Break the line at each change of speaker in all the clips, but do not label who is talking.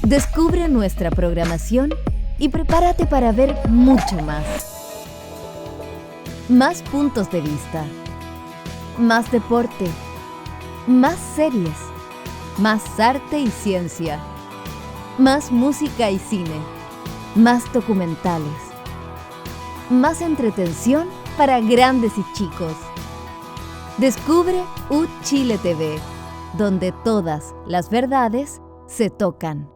Descubre nuestra programación y prepárate para ver mucho más. Más puntos de vista, más deporte, más series, más arte y ciencia, más música y cine, más documentales, más entretención para grandes y chicos. Descubre UChile TV, donde todas las verdades se tocan.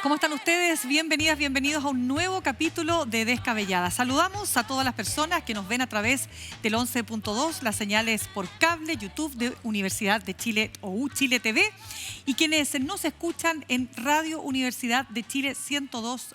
¿Cómo están ustedes? Bienvenidas, bienvenidos a un nuevo capítulo de Descabellada. Saludamos a todas las personas que nos ven a través del 11.2, las señales por cable, YouTube de Universidad de Chile o UChile TV, y quienes nos escuchan en Radio Universidad de Chile 102.5.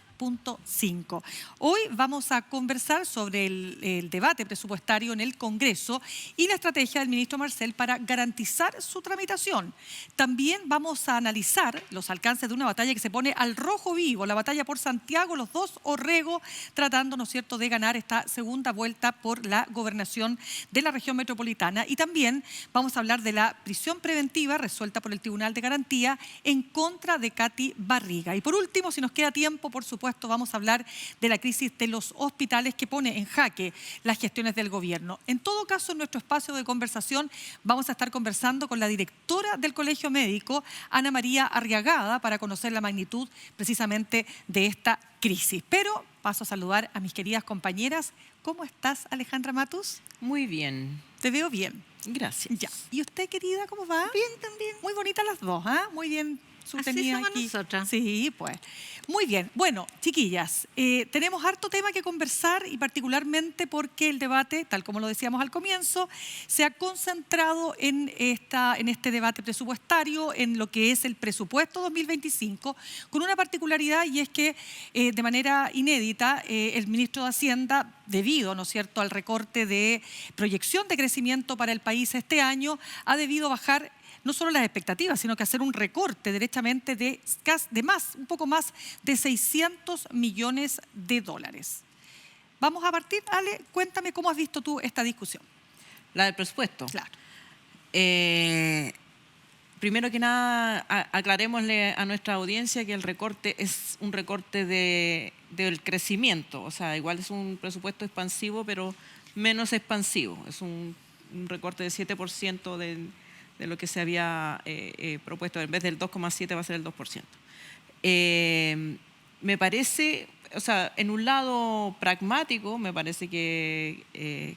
Hoy vamos a conversar sobre el debate presupuestario en el Congreso y la estrategia del ministro Marcel para garantizar su tramitación. También vamos a analizar los alcances de una batalla que se pone al rojo vivo, la batalla por Santiago, los dos Orrego, tratando, ¿no es cierto?, de ganar esta segunda vuelta por la gobernación de la región metropolitana. Y también vamos a hablar de la prisión preventiva resuelta por el Tribunal de Garantía en contra de Katy Barriga. Y por último, si nos queda tiempo, por supuesto, vamos a hablar de la crisis de los hospitales que pone en jaque las gestiones del gobierno. En todo caso, en nuestro espacio de conversación vamos a estar conversando con la directora del Colegio Médico, Ana María Arriagada, para conocer la magnitud precisamente de esta crisis. Pero paso a saludar a mis queridas compañeras. ¿Cómo estás, Alejandra Matus?
Muy bien.
Te veo bien.
Gracias.
Ya. ¿Y usted, querida, cómo va?
Bien también.
Muy bonitas las dos, ¿ah? Muy bien.
Así somos
aquí.
nosotras.
Sí, pues. Muy bien. Bueno, chiquillas, tenemos harto tema que conversar y particularmente porque el debate, tal como lo decíamos al comienzo, se ha concentrado en este debate presupuestario, en lo que es el presupuesto 2025, con una particularidad, y es que de manera inédita el ministro de Hacienda, debido, ¿no es cierto?, al recorte de proyección de crecimiento para el país este año, ha debido bajar no solo las expectativas, sino que hacer un recorte derechamente de un poco más de 600 millones de dólares. Vamos a partir, Ale, cuéntame cómo has visto tú esta discusión.
La del presupuesto.
Claro.
Primero que nada, aclarémosle a nuestra audiencia que el recorte es un recorte del crecimiento. O sea, igual es un presupuesto expansivo, pero menos expansivo. Es un recorte de 7% de lo que se había propuesto. En vez del 2,7 va a ser el 2%. Me parece, o sea, en un lado pragmático, me parece que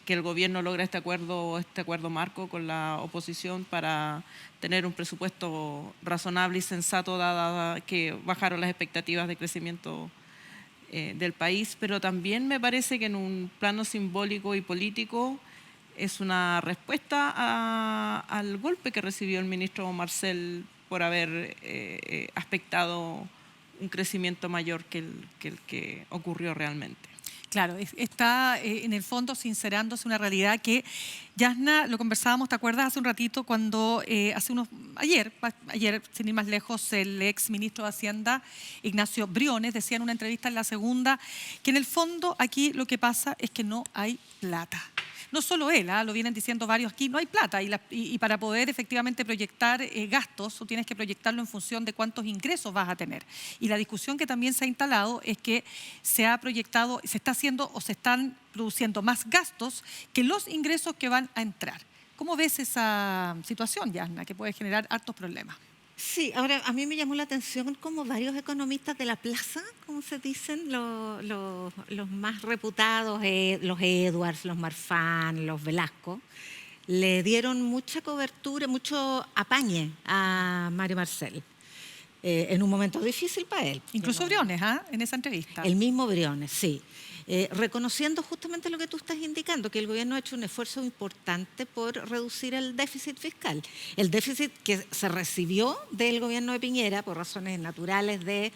el gobierno logra este acuerdo marco con la oposición para tener un presupuesto razonable y sensato, dada que bajaron las expectativas de crecimiento del país, pero también me parece que en un plano simbólico y político es una respuesta al golpe que recibió el ministro Marcel por haber aspectado un crecimiento mayor que el que ocurrió realmente.
Claro, está en el fondo sincerándose una realidad que, Yasna, lo conversábamos, ¿te acuerdas? Hace un ratito cuando ayer, sin ir más lejos, el ex ministro de Hacienda, Ignacio Briones, decía en una entrevista en La Segunda que en el fondo aquí lo que pasa es que no hay plata. No solo él, lo vienen diciendo varios aquí, no hay plata y para poder efectivamente proyectar gastos, tú tienes que proyectarlo en función de cuántos ingresos vas a tener. Y la discusión que también se ha instalado es que se ha proyectado, se está haciendo o se están produciendo más gastos que los ingresos que van a entrar. ¿Cómo ves esa situación, Yasna, que puede generar hartos problemas?
Sí, ahora a mí me llamó la atención como varios economistas de la plaza, como se dicen, los más reputados, los Edwards, los Marfan, los Velasco, le dieron mucha cobertura, mucho apañe a Mario Marcel, en un momento difícil para él.
Incluso Briones, en esa entrevista.
El mismo Briones, sí. Reconociendo justamente lo que tú estás indicando, que el gobierno ha hecho un esfuerzo importante por reducir el déficit fiscal. El déficit que se recibió del gobierno de Piñera por razones naturales de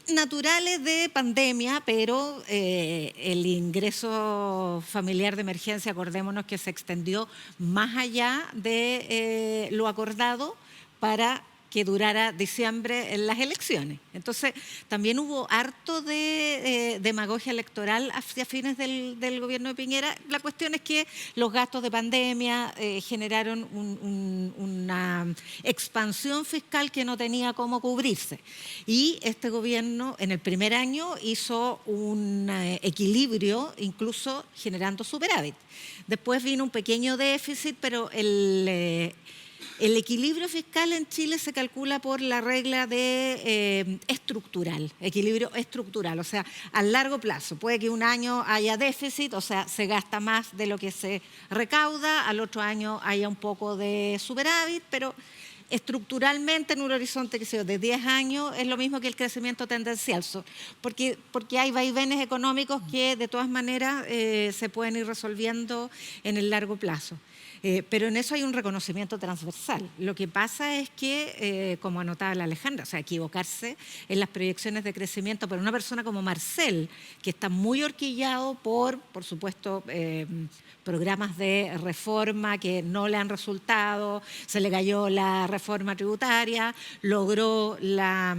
naturales de pandemia, pero el ingreso familiar de emergencia, acordémonos que se extendió más allá de lo acordado para que durara diciembre en las elecciones. Entonces, también hubo harto de demagogia electoral hacia fines del gobierno de Piñera. La cuestión es que los gastos de pandemia generaron una expansión fiscal que no tenía cómo cubrirse. Y este gobierno en el primer año hizo un equilibrio, incluso generando superávit. Después vino un pequeño déficit, pero el equilibrio fiscal en Chile se calcula por la regla de estructural, equilibrio estructural, o sea, a largo plazo. Puede que un año haya déficit, o sea, se gasta más de lo que se recauda, al otro año haya un poco de superávit, pero estructuralmente en un horizonte que sea de 10 años es lo mismo que el crecimiento tendencial, porque hay vaivenes económicos que de todas maneras se pueden ir resolviendo en el largo plazo. Pero en eso hay un reconocimiento transversal. Lo que pasa es que, como anotaba la Alejandra, o sea, equivocarse en las proyecciones de crecimiento para una persona como Marcel, que está muy horquillado por supuesto, programas de reforma que no le han resultado, se le cayó la reforma tributaria, logró la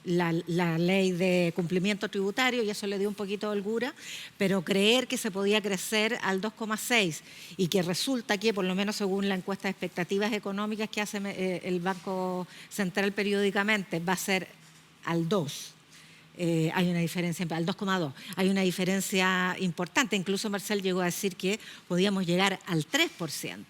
ley de cumplimiento tributario y eso le dio un poquito de holgura, pero creer que se podía crecer al 2,6 y que resulta que, por lo menos según la encuesta de expectativas económicas que hace el Banco Central periódicamente, va a ser al 2. Hay una diferencia, al 2,2, hay una diferencia importante. Incluso Marcel llegó a decir que podíamos llegar al 3%.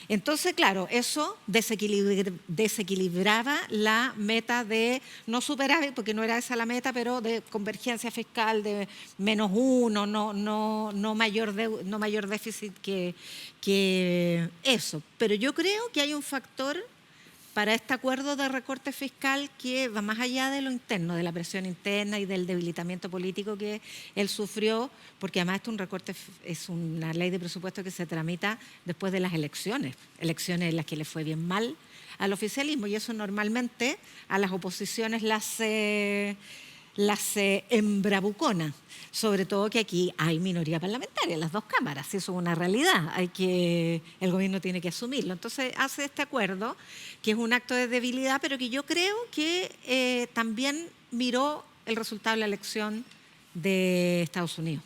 Entonces, claro, eso desequilibraba la meta de no superávit, porque no era esa la meta, pero de convergencia fiscal de -1, no mayor déficit que eso. Pero yo creo que hay un factor para este acuerdo de recorte fiscal que va más allá de lo interno, de la presión interna y del debilitamiento político que él sufrió, porque además es una ley de presupuesto que se tramita después de las elecciones en las que le fue bien mal al oficialismo, y eso normalmente a las oposiciones las embravucona, sobre todo que aquí hay minoría parlamentaria, las dos cámaras, eso es una realidad, el gobierno tiene que asumirlo. Entonces hace este acuerdo, que es un acto de debilidad, pero que yo creo que también miró el resultado de la elección de Estados Unidos,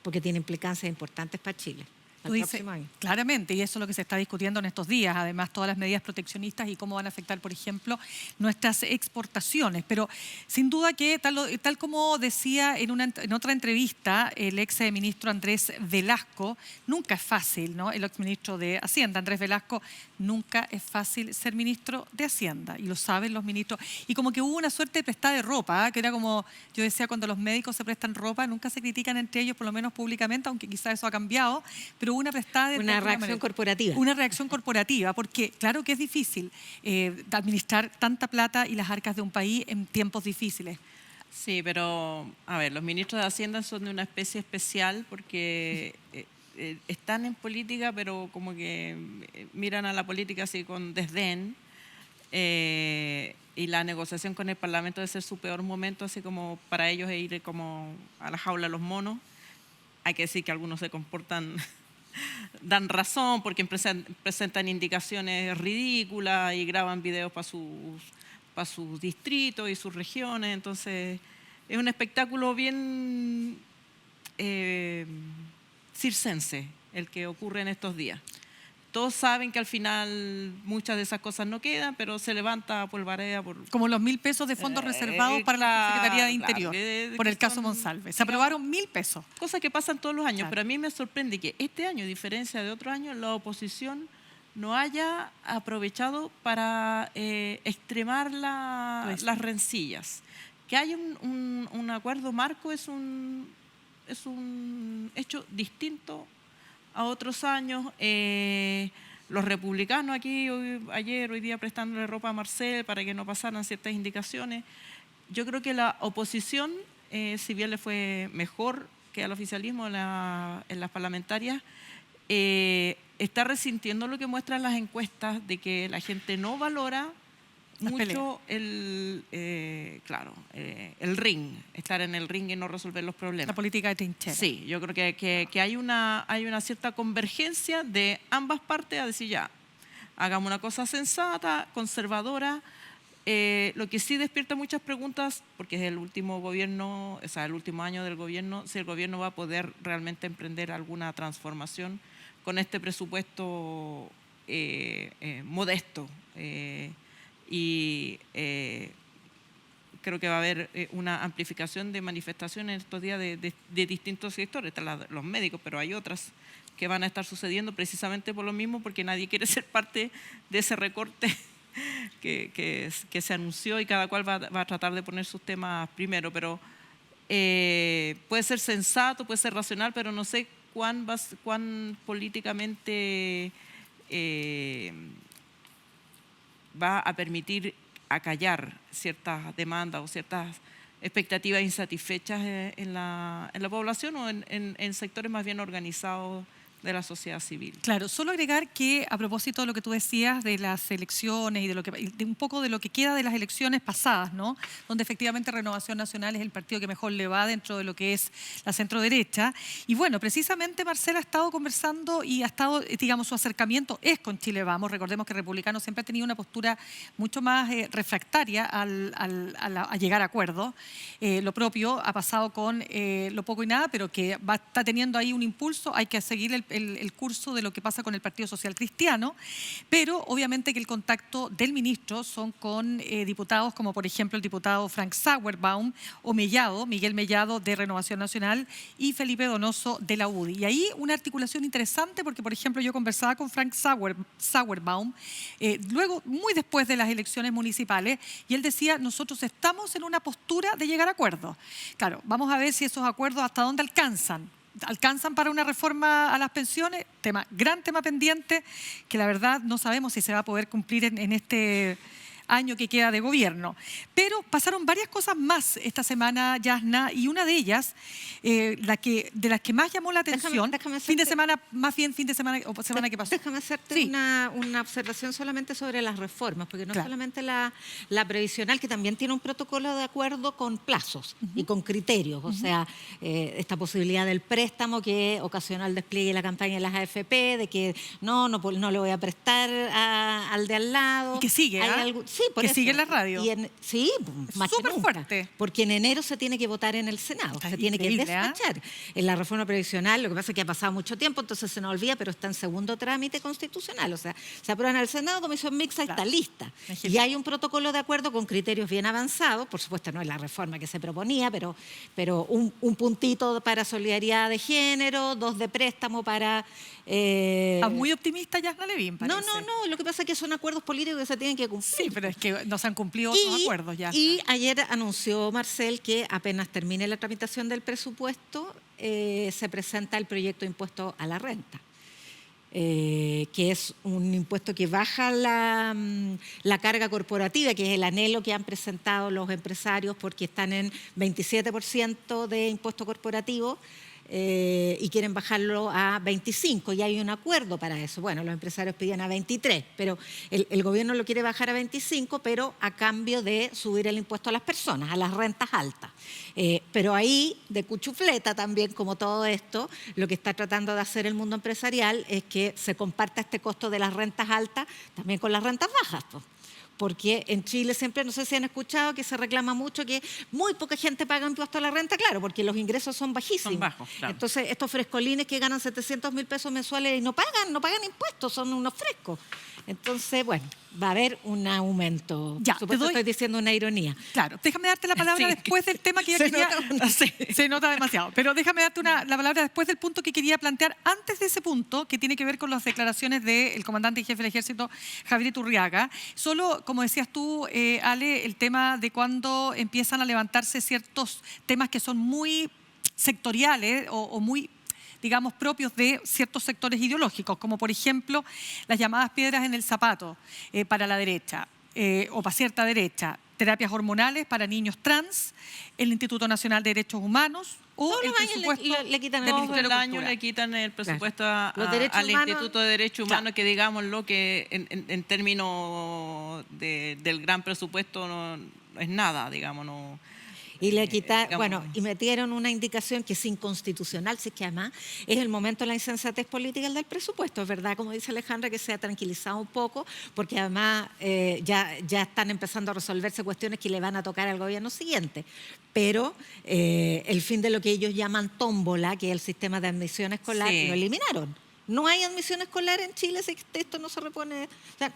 porque tiene implicancias importantes para Chile.
Tú dices, claramente, y eso es lo que se está discutiendo en estos días, además todas las medidas proteccionistas y cómo van a afectar, por ejemplo, nuestras exportaciones. Pero sin duda que, tal como decía en otra entrevista el ex ministro Andrés Velasco, nunca es fácil, ¿no? El ex ministro de Hacienda, Andrés Velasco, nunca es fácil ser ministro de Hacienda, y lo saben los ministros. Y como que hubo una suerte de prestada de ropa, ¿eh? Que era como, yo decía, cuando los médicos se prestan ropa, nunca se critican entre ellos, por lo menos públicamente, aunque quizás eso ha cambiado, pero una prestada de
una reacción corporativa.
Una reacción corporativa, porque claro que es difícil administrar tanta plata y las arcas de un país en tiempos difíciles.
Sí, pero a ver, los ministros de Hacienda son de una especie especial porque están en política, pero como que miran a la política así con desdén. Y la negociación con el Parlamento debe ser su peor momento, así como para ellos ir como a la jaula de los monos. Hay que decir que algunos se comportan, dan razón porque presentan indicaciones ridículas y graban videos para sus distritos y sus regiones. Entonces, es un espectáculo bien circense el que ocurre en estos días. Todos saben que al final muchas de esas cosas no quedan, pero se levanta polvareda por...
Como los 1.000 pesos de fondos reservados para la Secretaría de Interior, por el caso Monsalve. Se aprobaron 1.000 pesos.
Cosas que pasan todos los años,
Claro.
pero a mí me sorprende que este año, a diferencia de otros años, la oposición no haya aprovechado para extremar las rencillas. Que haya un acuerdo marco es un hecho distinto a otros años. Los republicanos aquí hoy día prestándole ropa a Marcel para que no pasaran ciertas indicaciones. Yo creo que la oposición, si bien le fue mejor que al oficialismo en las parlamentarias, está resintiendo lo que muestran las encuestas de que la gente no valora mucho el ring, estar en el ring y no resolver los problemas.
La política de trinchera.
Sí, yo creo que hay una cierta convergencia de ambas partes a decir ya, hagamos una cosa sensata, conservadora. Lo que sí despierta muchas preguntas, porque es el último gobierno, o sea, el último año del gobierno, si el gobierno va a poder realmente emprender alguna transformación con este presupuesto modesto. Creo que va a haber una amplificación de manifestaciones en estos días de distintos sectores. Están los médicos, pero hay otras que van a estar sucediendo precisamente por lo mismo, porque nadie quiere ser parte de ese recorte que se anunció y cada cual va a tratar de poner sus temas primero. Pero puede ser sensato, puede ser racional, pero no sé cuán políticamente va a permitir acallar ciertas demandas o ciertas expectativas insatisfechas en la población o en sectores más bien organizados de la sociedad civil.
Claro, solo agregar que a propósito de lo que tú decías de las elecciones y de un poco de lo que queda de las elecciones pasadas, ¿no? Donde efectivamente Renovación Nacional es el partido que mejor le va dentro de lo que es la centroderecha. Y bueno, precisamente Marcela ha estado conversando y ha estado, digamos, su acercamiento es con Chile Vamos. Recordemos que Republicano siempre ha tenido una postura mucho más refractaria a llegar a acuerdos. Lo propio ha pasado con Lo Poco y Nada, pero que está teniendo ahí un impulso. Hay que seguir el curso de lo que pasa con el Partido Social Cristiano, pero obviamente que el contacto del ministro son con diputados como por ejemplo el diputado Frank Sauerbaum o Miguel Mellado de Renovación Nacional y Felipe Donoso de la UDI. Y ahí una articulación interesante porque por ejemplo yo conversaba con Frank Sauerbaum luego muy después de las elecciones municipales y él decía nosotros estamos en una postura de llegar a acuerdos. Claro, vamos a ver si esos acuerdos hasta dónde alcanzan para una reforma a las pensiones, gran tema pendiente, que la verdad no sabemos si se va a poder cumplir en este año que queda de gobierno. Pero pasaron varias cosas más esta semana, Yasna, y una de ellas, de las que más llamó la atención, fin de semana o semana que pasó.
Déjame hacerte una observación solamente sobre las reformas, porque no solamente la previsional, que también tiene un protocolo de acuerdo con plazos y con criterios, o sea, esta posibilidad del préstamo que ocasiona el despliegue de la campaña de las AFP, de que no le voy a prestar al de al lado.
Y que sigue,
Sí, por
que
eso.
sigue en la radio.
Sí, más
súper
que nunca,
fuerte.
porque en enero se tiene que votar en el Senado, se tiene que despachar. En la reforma previsional, lo que pasa es que ha pasado mucho tiempo, entonces se nos olvida, pero está en segundo trámite constitucional, o sea, se aprueba en el Senado, comisión mixta, está lista. Y hay un protocolo de acuerdo con criterios bien avanzados, por supuesto no es la reforma que se proponía, pero un puntito para solidaridad de género, 2 de préstamo para...
muy optimista Yasna Levin, parece.
No, lo que pasa es que son acuerdos políticos que se tienen que cumplir.
Sí, pero es que no se han cumplido otros acuerdos ya.
Y ayer anunció Marcel que apenas termine la tramitación del presupuesto, se presenta el proyecto de impuesto a la renta, que es un impuesto que baja la carga corporativa, que es el anhelo que han presentado los empresarios porque están en 27% de impuesto corporativo. Y quieren bajarlo a 25 y hay un acuerdo para eso. Bueno, los empresarios piden a 23, pero el gobierno lo quiere bajar a 25, pero a cambio de subir el impuesto a las personas, a las rentas altas. Pero ahí, de cuchufleta también, como todo esto, lo que está tratando de hacer el mundo empresarial es que se comparta este costo de las rentas altas también con las rentas bajas, pues. Porque en Chile siempre, no sé si han escuchado, que se reclama mucho que muy poca gente paga impuesto a la renta, claro, porque los ingresos son bajísimos.
Son bajos, claro.
Entonces, estos frescolines que ganan 700.000 pesos mensuales y no pagan impuestos, son unos frescos. Entonces, bueno, va a haber un aumento.
Ya,
por supuesto, estoy diciendo una ironía.
Claro, déjame darte la palabra después del tema que ya quería... Se nota demasiado, pero déjame darte la palabra después del punto que quería plantear, antes de ese punto, que tiene que ver con las declaraciones del comandante y jefe del ejército, Javier Iturriaga. Solo, como decías tú, Ale, el tema de cuando empiezan a levantarse ciertos temas que son muy sectoriales o muy, digamos, propios de ciertos sectores ideológicos, como por ejemplo las llamadas piedras en el zapato para la derecha o para cierta derecha, terapias hormonales para niños trans, el Instituto Nacional de Derechos Humanos o
Todos
el
los años
presupuesto
le quitan el
del
Todos
Ministerio
el
de
año
Cultura.
le quitan el presupuesto
Los derechos
al
humanos,
Instituto de Derechos Humanos,
claro.
que digámoslo que en términos del gran presupuesto no es nada, digamos, no.
Y le quitaron,
digamos,
bueno, y metieron una indicación que es inconstitucional, si es que además es el momento de la insensatez política del presupuesto. Es verdad, como dice Alejandra, que se ha tranquilizado un poco, porque además ya están empezando a resolverse cuestiones que le van a tocar al gobierno siguiente. Pero el fin de lo que ellos llaman tómbola, que es el sistema de admisión escolar,
Sí.
lo eliminaron. No hay admisión escolar en Chile si esto no se repone. O sea,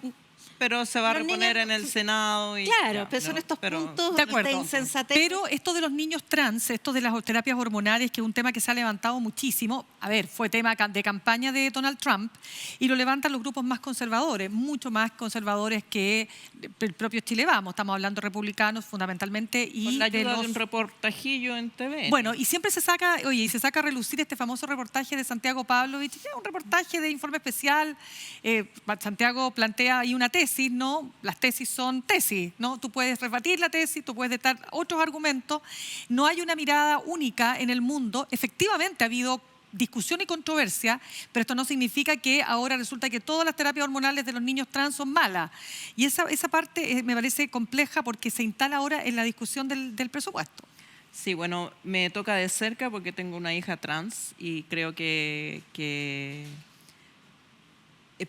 Pero se va a
los
reponer
niños-
en el Senado. Y
claro,
ya,
pero son
no,
estos
pero-
puntos
De acuerdo.
de insensatez.
Pero esto de los niños trans, esto de las terapias hormonales, que es un tema que se ha levantado muchísimo, a ver, fue tema de campaña de Donald Trump y lo levantan los grupos más conservadores, mucho más conservadores que el propio Chile Vamos. Estamos hablando de republicanos fundamentalmente y
Con la
de
ayuda de
los...
un reportajillo en TV.
Bueno, y siempre se saca, oye, y se saca a relucir este famoso reportaje de Santiago Pavlovich, que es un reportaje de informe especial. Santiago plantea ahí una tesis, ¿no? Las tesis son tesis, ¿no? Tú puedes rebatir la tesis, tú puedes dar otros argumentos. No hay una mirada única en el mundo. Efectivamente ha habido discusión y controversia, pero esto no significa que ahora resulta que todas las terapias hormonales de los niños trans son malas. Y esa parte me parece compleja porque se instala ahora en la discusión del presupuesto.
Sí, bueno, me toca de cerca porque tengo una hija trans y creo que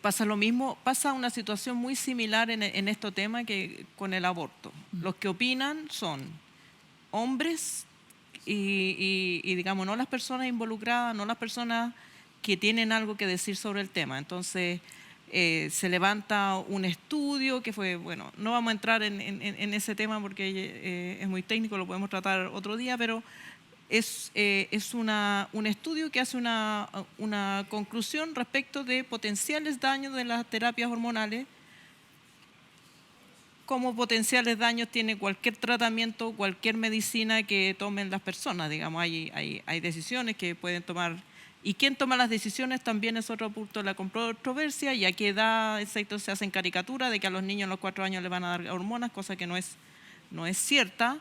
pasa lo mismo, pasa una situación muy similar en este tema que con el aborto. Los que opinan son hombres y digamos, no las personas involucradas, no las personas que tienen algo que decir sobre el tema. Entonces, se levanta un estudio que fue, bueno, no vamos a entrar en ese tema porque es muy técnico, lo podemos tratar otro día, pero es un estudio que hace una conclusión respecto de potenciales daños de las terapias hormonales, como potenciales daños tiene cualquier tratamiento, cualquier medicina que tomen las personas. Digamos, hay decisiones que pueden tomar, y quién toma las decisiones también es otro punto de la controversia, y a qué edad exacto se hacen caricaturas de que a los niños a los 4 años les van a dar hormonas, cosa que no es cierta.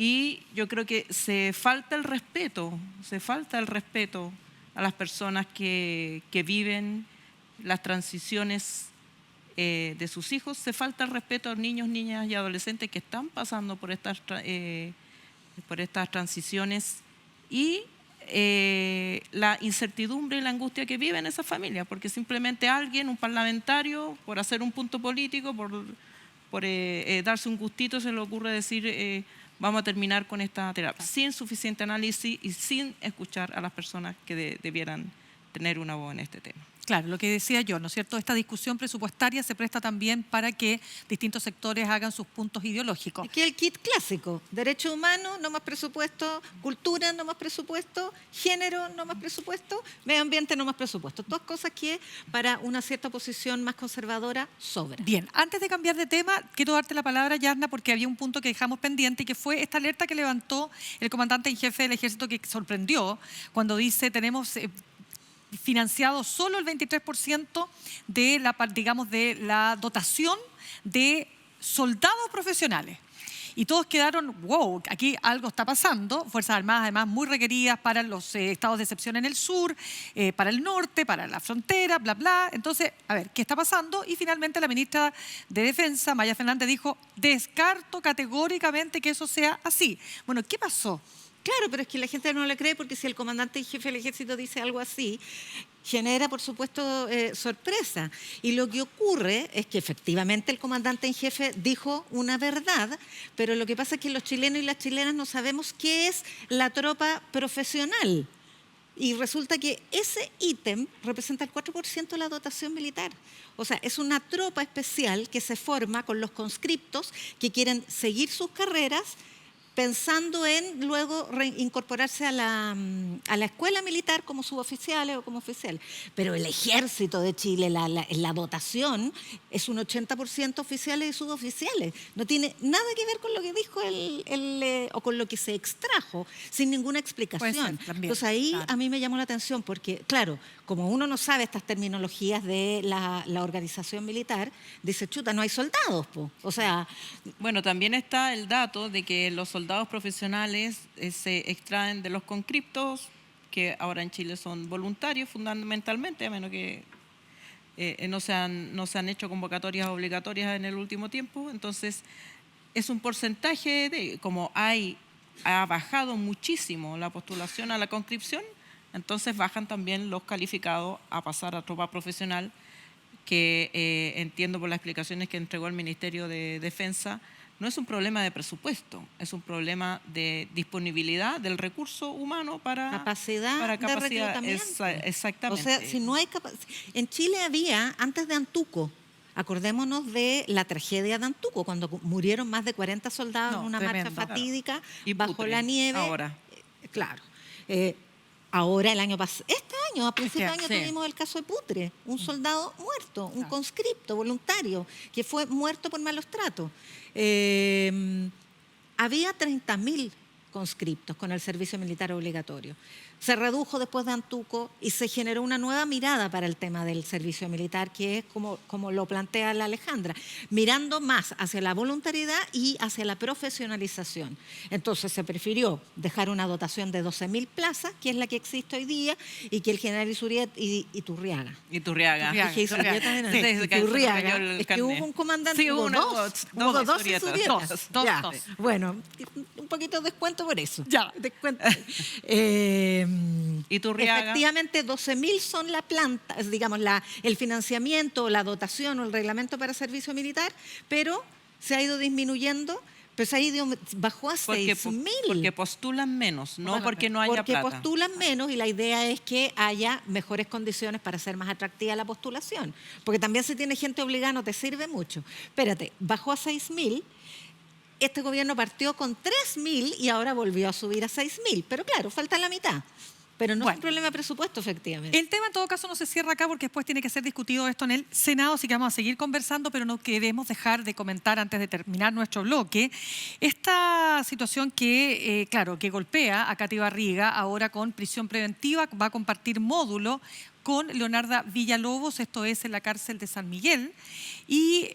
Y yo creo que se falta el respeto a las personas que viven las transiciones de sus hijos, se falta el respeto a los niños, niñas y adolescentes que están pasando por estas transiciones y la incertidumbre y la angustia que viven esas familias, porque simplemente alguien, un parlamentario, por hacer un punto político, por darse un gustito, se le ocurre decir vamos a terminar con esta terapia, sin suficiente análisis y sin escuchar a las personas que debieran tener una voz en este tema.
Claro, lo que decía yo, ¿no es cierto? Esta discusión presupuestaria se presta también para que distintos sectores hagan sus puntos ideológicos.
Aquí el kit clásico: derechos humanos, no más presupuesto; cultura, no más presupuesto; género, no más presupuesto; medio ambiente, no más presupuesto. Todas cosas que para una cierta posición más conservadora sobra.
Bien, antes de cambiar de tema, quiero darte la palabra, Yarna, porque había un punto que dejamos pendiente y que fue esta alerta que levantó el comandante en jefe del ejército, que sorprendió cuando dice tenemos financiado solo el 23% de la dotación de soldados profesionales. Y todos quedaron, wow, aquí algo está pasando. Fuerzas Armadas, además, muy requeridas para los estados de excepción en el sur, para el norte, para la frontera, bla, bla. Entonces, a ver, ¿qué está pasando? Y finalmente la ministra de Defensa, Maya Fernández, dijo, descarto categóricamente que eso sea así. Bueno, ¿qué pasó?
Claro, pero es que la gente no le cree, porque si el comandante en jefe del ejército dice algo así, genera, por supuesto, sorpresa. Y lo que ocurre es que efectivamente el comandante en jefe dijo una verdad, pero lo que pasa es que los chilenos y las chilenas no sabemos qué es la tropa profesional. Y resulta que ese ítem representa el 4% de la dotación militar. O sea, es una tropa especial que se forma con los conscriptos que quieren seguir sus carreras, pensando en luego reincorporarse a la escuela militar como suboficiales o como oficiales. Pero el ejército de Chile, la dotación, es un 80% oficiales y suboficiales. No tiene nada que ver con lo que dijo o con lo que se extrajo, sin ninguna explicación.
Puede ser, también,
Entonces ahí
claro.
a mí me llamó la atención, porque claro, como uno no sabe estas terminologías de la organización militar, dice, chuta, no hay soldados, po. O sea,
Bueno, también está el dato de que los soldados soldados profesionales se extraen de los conscriptos, que ahora en Chile son voluntarios fundamentalmente, a menos que no se han hecho convocatorias obligatorias en el último tiempo. Entonces, es un porcentaje como ha bajado muchísimo la postulación a la conscripción, entonces bajan también los calificados a pasar a tropa profesional, que entiendo por las explicaciones que entregó el Ministerio de Defensa, no es un problema de presupuesto, es un problema de disponibilidad del recurso humano para
capacidad de reclutamiento.
Exactamente.
O sea, si no hay en Chile había, antes de Antuco, acordémonos de la tragedia de Antuco, cuando murieron más de 40 soldados en una marcha fatídica
Y
bajo
Putre,
la nieve.
ahora.
Claro. Ahora, el año pasado, este año, a principios de año,
sí.
tuvimos el caso de Putre, un soldado muerto, un conscripto voluntario, que fue muerto por malos tratos. Había 30.000 conscriptos con el servicio militar obligatorio. Se redujo después de Antuco y se generó una nueva mirada para el tema del servicio militar, que es como lo plantea la Alejandra, mirando más hacia la voluntariedad y hacia la profesionalización. Entonces se prefirió dejar una dotación de 12.000 plazas, que es la que existe hoy día, y que el general Iturriaga.
Iturriaga.
Dije Iturriaga, no,
Sí, se cayó
Iturriaga.
el
Es que
carnet.
hubo un comandante,
Sí,
hubo dos
historietas.
Iturriegas.
Dos.
Ya. Bueno, un poquito de descuento por eso.
Ya.
Descuento.
Iturriaga.
Efectivamente, 12.000 son la planta, digamos, el financiamiento, la dotación o el reglamento para servicio militar, pero se ha ido disminuyendo, pues bajó a 6.000.
Porque postulan menos, no porque no haya
Porque
plata.
postulan menos, y la idea es que haya mejores condiciones para hacer más atractiva la postulación. Porque también si tiene gente obligada no te sirve mucho. Espérate, bajó a 6.000. Este gobierno partió con 3.000 y ahora volvió a subir a 6.000. Pero claro, falta la mitad. Pero no es un problema de presupuesto, efectivamente.
El tema en todo caso no se cierra acá, porque después tiene que ser discutido esto en el Senado, así que vamos a seguir conversando, pero no queremos dejar de comentar antes de terminar nuestro bloque esta situación que, claro, que golpea a Katy Barriga ahora con prisión preventiva. Va a compartir módulo con Leonarda Villalobos, esto es en la cárcel de San Miguel. Y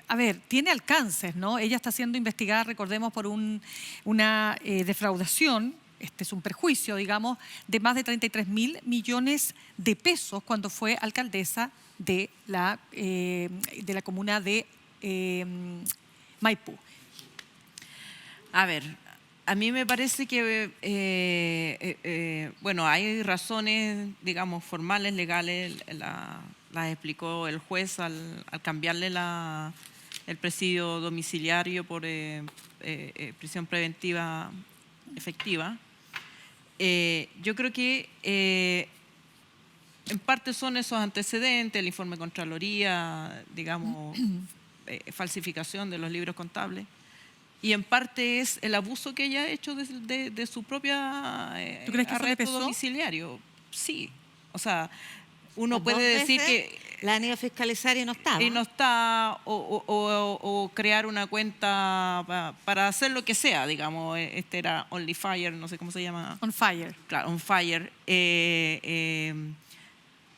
a ver, tiene alcances, ¿no? Ella está siendo investigada, recordemos, por una defraudación. Este es un perjuicio, digamos, de más de 33.000 millones de pesos cuando fue alcaldesa de la comuna de Maipú.
A ver, a mí me parece que, hay razones, digamos, formales, legales, las explicó el juez al cambiarle el presidio domiciliario por prisión preventiva efectiva. Yo creo que en parte son esos antecedentes, el informe de Contraloría, digamos, falsificación de los libros contables, y en parte es el abuso que ella ha hecho de su propia
¿Tú crees que eso le
arresto
pesó?
domiciliario. Sí, o sea, uno
Las
puede
dos
decir
veces
que
la han ido a fiscalizar y no estaba.
y no está, o crear una cuenta para hacer lo que sea, digamos. Este era OnlyFire, no sé cómo se llama.
On fire.
Claro, OnFire.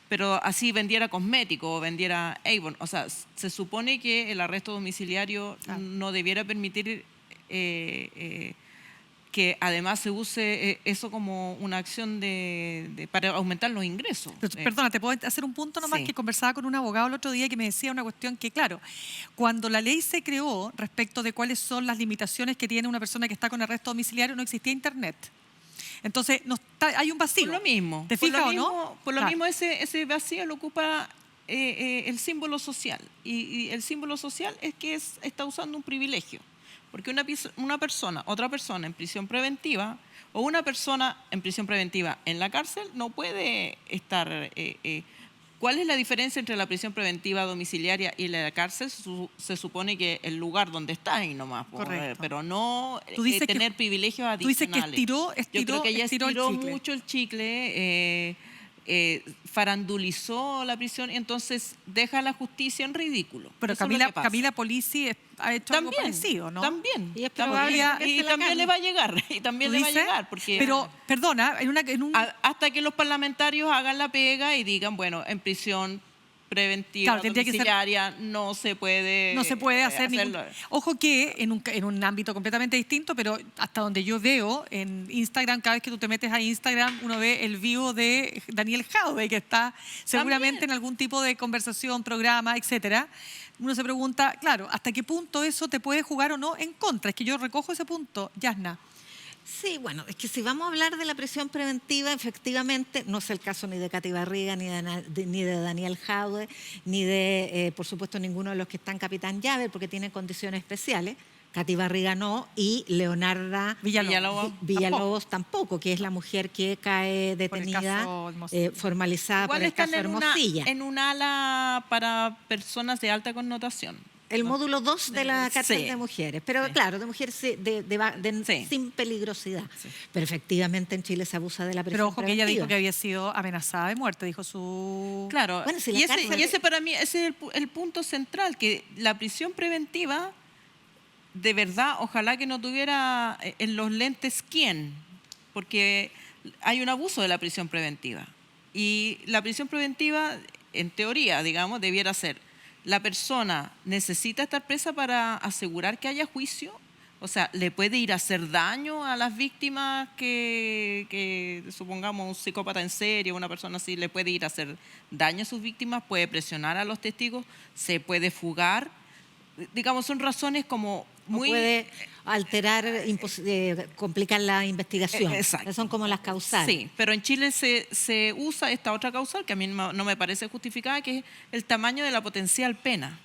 Pero así vendiera cosmético o vendiera Avon. O sea, se supone que el arresto domiciliario no debiera permitir que además se use eso como una acción para aumentar los ingresos.
Perdona, ¿te puedo hacer un punto nomás?
Sí.
Que conversaba con un abogado el otro día que me decía una cuestión que, claro, cuando la ley se creó respecto de cuáles son las limitaciones que tiene una persona que está con arresto domiciliario, no existía Internet. Entonces, hay un vacío.
Por lo mismo.
¿Te fijas o no?
Por lo
Claro.
mismo ese vacío lo ocupa el símbolo social. Y el símbolo social es que está usando un privilegio. Porque otra persona en prisión preventiva o una persona en prisión preventiva en la cárcel no puede estar... ¿Cuál es la diferencia entre la prisión preventiva domiciliaria y la cárcel? Se supone que el lugar donde está ahí nomás,
Correcto.
pero no
Tú dices
tener privilegios adicionales.
Tú dices que estiró
Yo creo que ella
estiró el
estiró
chicle.
mucho el chicle, farandulizó la prisión y entonces deja a la justicia en ridículo.
Pero
Eso es lo que pasa.
Camila Polisi ha hecho algo parecido, ¿no?
También.
Y es probable que
Y
se la
también
cambie.
le va a llegar. Y también
¿Tú
le va a
dices?
llegar. Porque
Pero, perdona, hasta
hasta que los parlamentarios hagan la pega y digan, bueno, en prisión preventiva,
Claro, tendría que ser-
domiciliaria, no se puede
hacer
hacerlo.
Ojo que en un ámbito completamente distinto, pero hasta donde yo veo en Instagram, cada vez que tú te metes a Instagram, uno ve el vivo de Daniel Jadwe, que está seguramente en algún tipo de conversación, programa, etcétera. Uno se pregunta, claro, ¿hasta qué punto eso te puede jugar o no en contra? Es que yo recojo ese punto, Yasna.
Sí, bueno, es que si vamos a hablar de la prisión preventiva, efectivamente, no es el caso ni de Katy Barriga, ni de Daniel Jadwe, ni de, por supuesto, ninguno de los que están Capitán Llave, porque tienen condiciones especiales. Katy Barriga no, y Leonarda Villalobos tampoco, que es la mujer que cae detenida, formalizada
Igual
por el caso
están
Hermosilla.
en un ala para personas de alta connotación.
El módulo 2 de la cárcel de mujeres, pero claro, de mujeres
Sí.
sin peligrosidad. Pero efectivamente en Chile se abusa de la prisión
Pero ojo que ella
preventiva.
dijo que había sido amenazada de muerte, dijo su...
Claro,
Bueno, si la
y
cárcel-
ese para mí ese es el punto central, que la prisión preventiva, de verdad, ojalá que no tuviera en los lentes quién, porque hay un abuso de la prisión preventiva. Y la prisión preventiva, en teoría, digamos, debiera ser: la persona necesita estar presa para asegurar que haya juicio, o sea, le puede ir a hacer daño a las víctimas que supongamos, un psicópata en serie, una persona así, le puede ir a hacer daño a sus víctimas, puede presionar a los testigos, se puede fugar. Digamos, son razones como muy...
puede alterar, complicar la investigación.
Exacto.
Esas son como las causales.
Sí, pero en Chile se usa esta otra causal que a mí no me parece justificada, que es el tamaño de la potencial pena.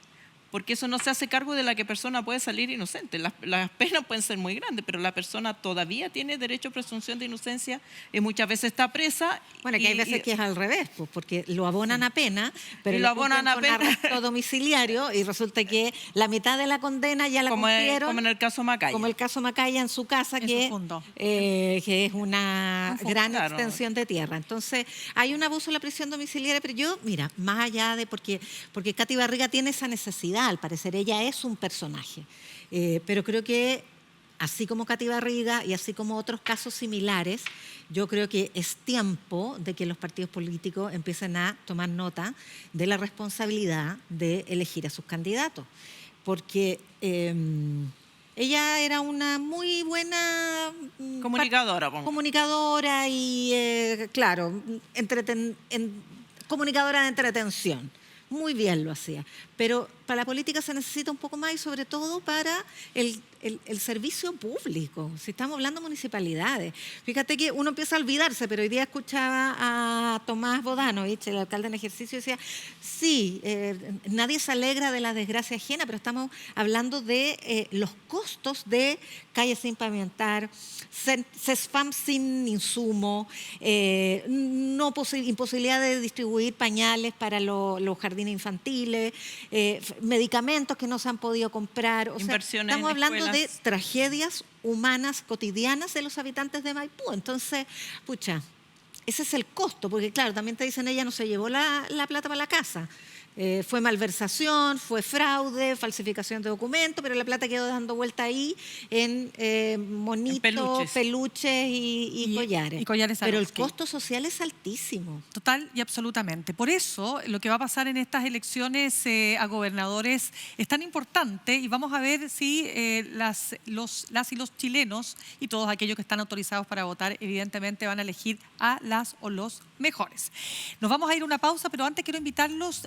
Porque eso no se hace cargo de la que persona puede salir inocente. Las penas pueden ser muy grandes, pero la persona todavía tiene derecho a presunción de inocencia y muchas veces está presa.
Bueno, que hay veces que es al revés, pues, porque lo abonan a pena, pero
Y lo abonan a
con
pena.
arresto domiciliario y resulta que la mitad de la condena ya la cumplieron.
Como en el caso Macaya.
Como el caso Macaya en su casa,
En
que
su fondo.
que es una
Un fondo,
gran
claro.
extensión de tierra. Entonces, hay un abuso de la prisión domiciliaria, pero yo, mira, más allá de porque Katy Barriga tiene esa necesidad, al parecer ella es un personaje, pero creo que así como Katy Barriga y así como otros casos similares, yo creo que es tiempo de que los partidos políticos empiecen a tomar nota de la responsabilidad de elegir a sus candidatos, porque ella era una muy buena comunicadora y, claro, comunicadora de entretención. Muy bien lo hacía. Pero para la política se necesita un poco más y sobre todo para el servicio público. Si estamos hablando de municipalidades. Fíjate que uno empieza a olvidarse, pero hoy día escuchaba a Tomás Bodanovich, el alcalde en ejercicio, y decía, sí, nadie se alegra de la desgracia ajena, pero estamos hablando de los costos de calles sin pavimentar, CESFAM sin insumo, imposibilidad de distribuir pañales para los jardines infantiles, medicamentos que no se han podido comprar. O sea,
Inversiones
estamos
en
hablando de
escuelas.
tragedias humanas cotidianas de los habitantes de Maipú. Entonces, pucha, ese es el costo, porque claro, también te dicen, ella no se llevó la plata para la casa. Fue malversación, fue fraude, falsificación de documentos, pero la plata quedó dando vuelta ahí en monitos, peluches y collares.
Y collares
pero el
Swarovski.
costo social es altísimo.
Total y absolutamente. Por eso, lo que va a pasar en estas elecciones a gobernadores es tan importante y vamos a ver si las y los chilenos y todos aquellos que están autorizados para votar, evidentemente van a elegir a las o los mejores. Nos vamos a ir a una pausa, pero antes quiero invitarlas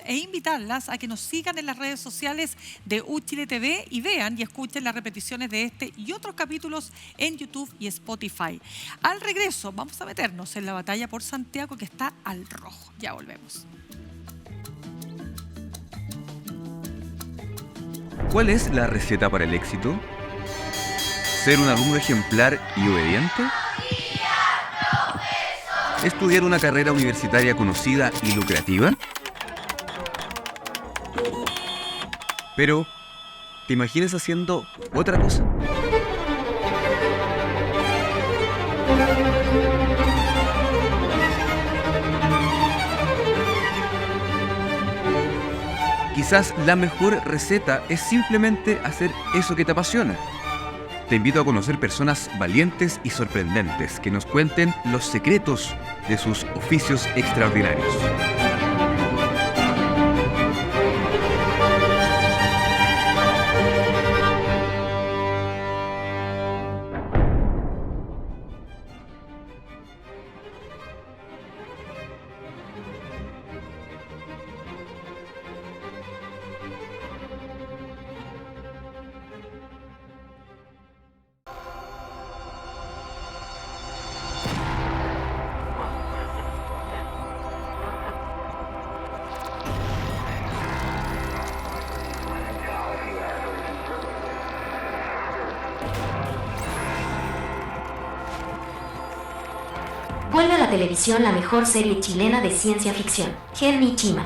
a que nos sigan en las redes sociales de Uchile TV y vean y escuchen las repeticiones de este y otros capítulos en YouTube y Spotify. Al regreso, vamos a meternos en la batalla por Santiago, que está al rojo. Ya volvemos.
¿Cuál es la receta para el éxito? ¿Ser un alumno ejemplar y obediente? ¿Estudiar una carrera universitaria conocida y lucrativa? Pero, ¿te imaginas haciendo otra cosa? Quizás la mejor receta es simplemente hacer eso que te apasiona. Te invito a conocer personas valientes y sorprendentes que nos cuenten los secretos de sus oficios extraordinarios.
Vuelve a la televisión la mejor serie chilena de ciencia ficción, Gen Ichima.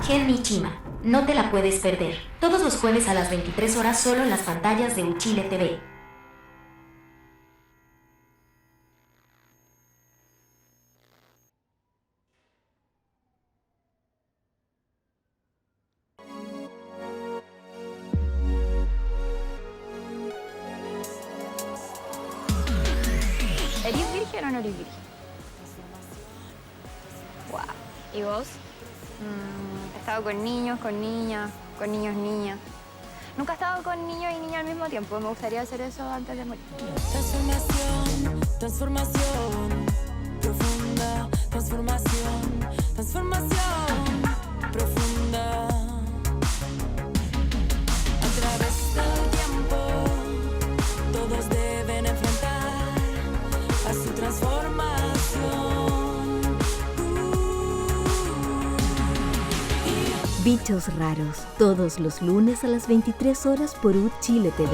Gen Ichima. No te la puedes perder. Todos los jueves a las 23 horas solo en las pantallas de Uchile TV.
¿Eres virgen o no eres virgen? Wow. ¿Y vos? He estado con niños, con niñas, con niños, niñas. Nunca he estado con niños y niñas al mismo tiempo. Me gustaría hacer eso antes de morir.
Transformación, transformación profunda, transformación, transformación profunda. A través del tiempo, todos deben enfrentar a su transformación.
Bichos raros, todos los lunes a las 23 horas por Uchile TV.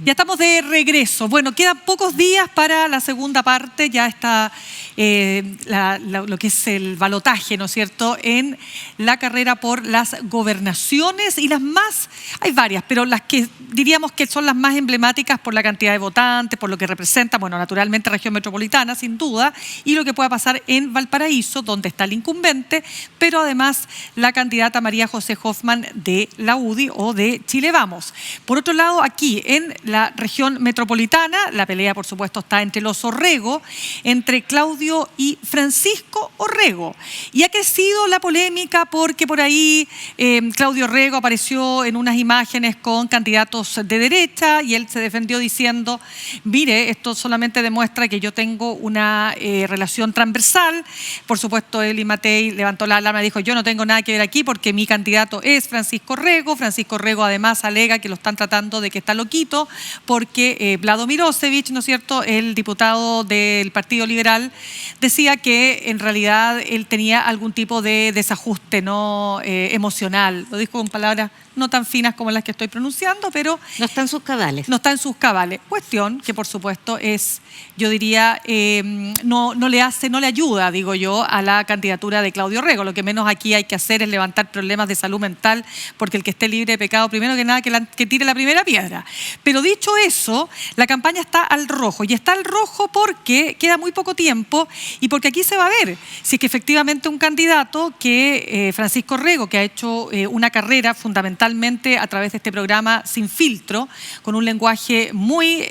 Ya estamos de regreso. Bueno, quedan pocos días para la segunda parte. Ya está lo que es el balotaje, ¿no es cierto?, en la carrera por las gobernaciones y las más, hay varias, pero las que diríamos que son las más emblemáticas por la cantidad de votantes, por lo que representa, bueno, naturalmente región metropolitana, sin duda, y lo que pueda pasar en Valparaíso, donde está el incumbente, pero además la candidata María José Hoffman de la UDI o de Chile Vamos. Por otro lado, aquí en la región metropolitana, la pelea, por supuesto, está entre los Orrego, entre Claudio y Francisco Orrego. Y ha crecido la polémica porque por ahí Claudio Orrego apareció en unas imágenes con candidatos de derecha y él se defendió diciendo, mire, esto solamente demuestra que yo tengo una relación transversal. Por supuesto, Eli Matei levantó la alarma y dijo, yo no tengo nada que ver aquí porque mi candidato es Francisco Orrego. Francisco Orrego además alega que lo están tratando de que está loquito porque Vlado Mirosevich, ¿no es cierto?, el diputado del Partido Liberal, decía que en realidad él tenía algún tipo de desajuste no emocional. Lo dijo con palabras no tan finas como las que estoy pronunciando, pero...
No está en sus cabales.
No está en sus cabales. Cuestión que, por supuesto, es, yo diría, no le ayuda, digo yo, a la candidatura de Claudio Orrego. Lo que menos aquí hay que hacer es levantar problemas de salud mental, porque el que esté libre de pecado, primero que nada, que tire la primera piedra. Pero dicho eso, la campaña está al rojo. Y está al rojo porque queda muy poco tiempo y porque aquí se va a ver si es que efectivamente un candidato que Francisco Orrego, que ha hecho una carrera fundamentalmente a través de este programa Sin Filtro, con un lenguaje muy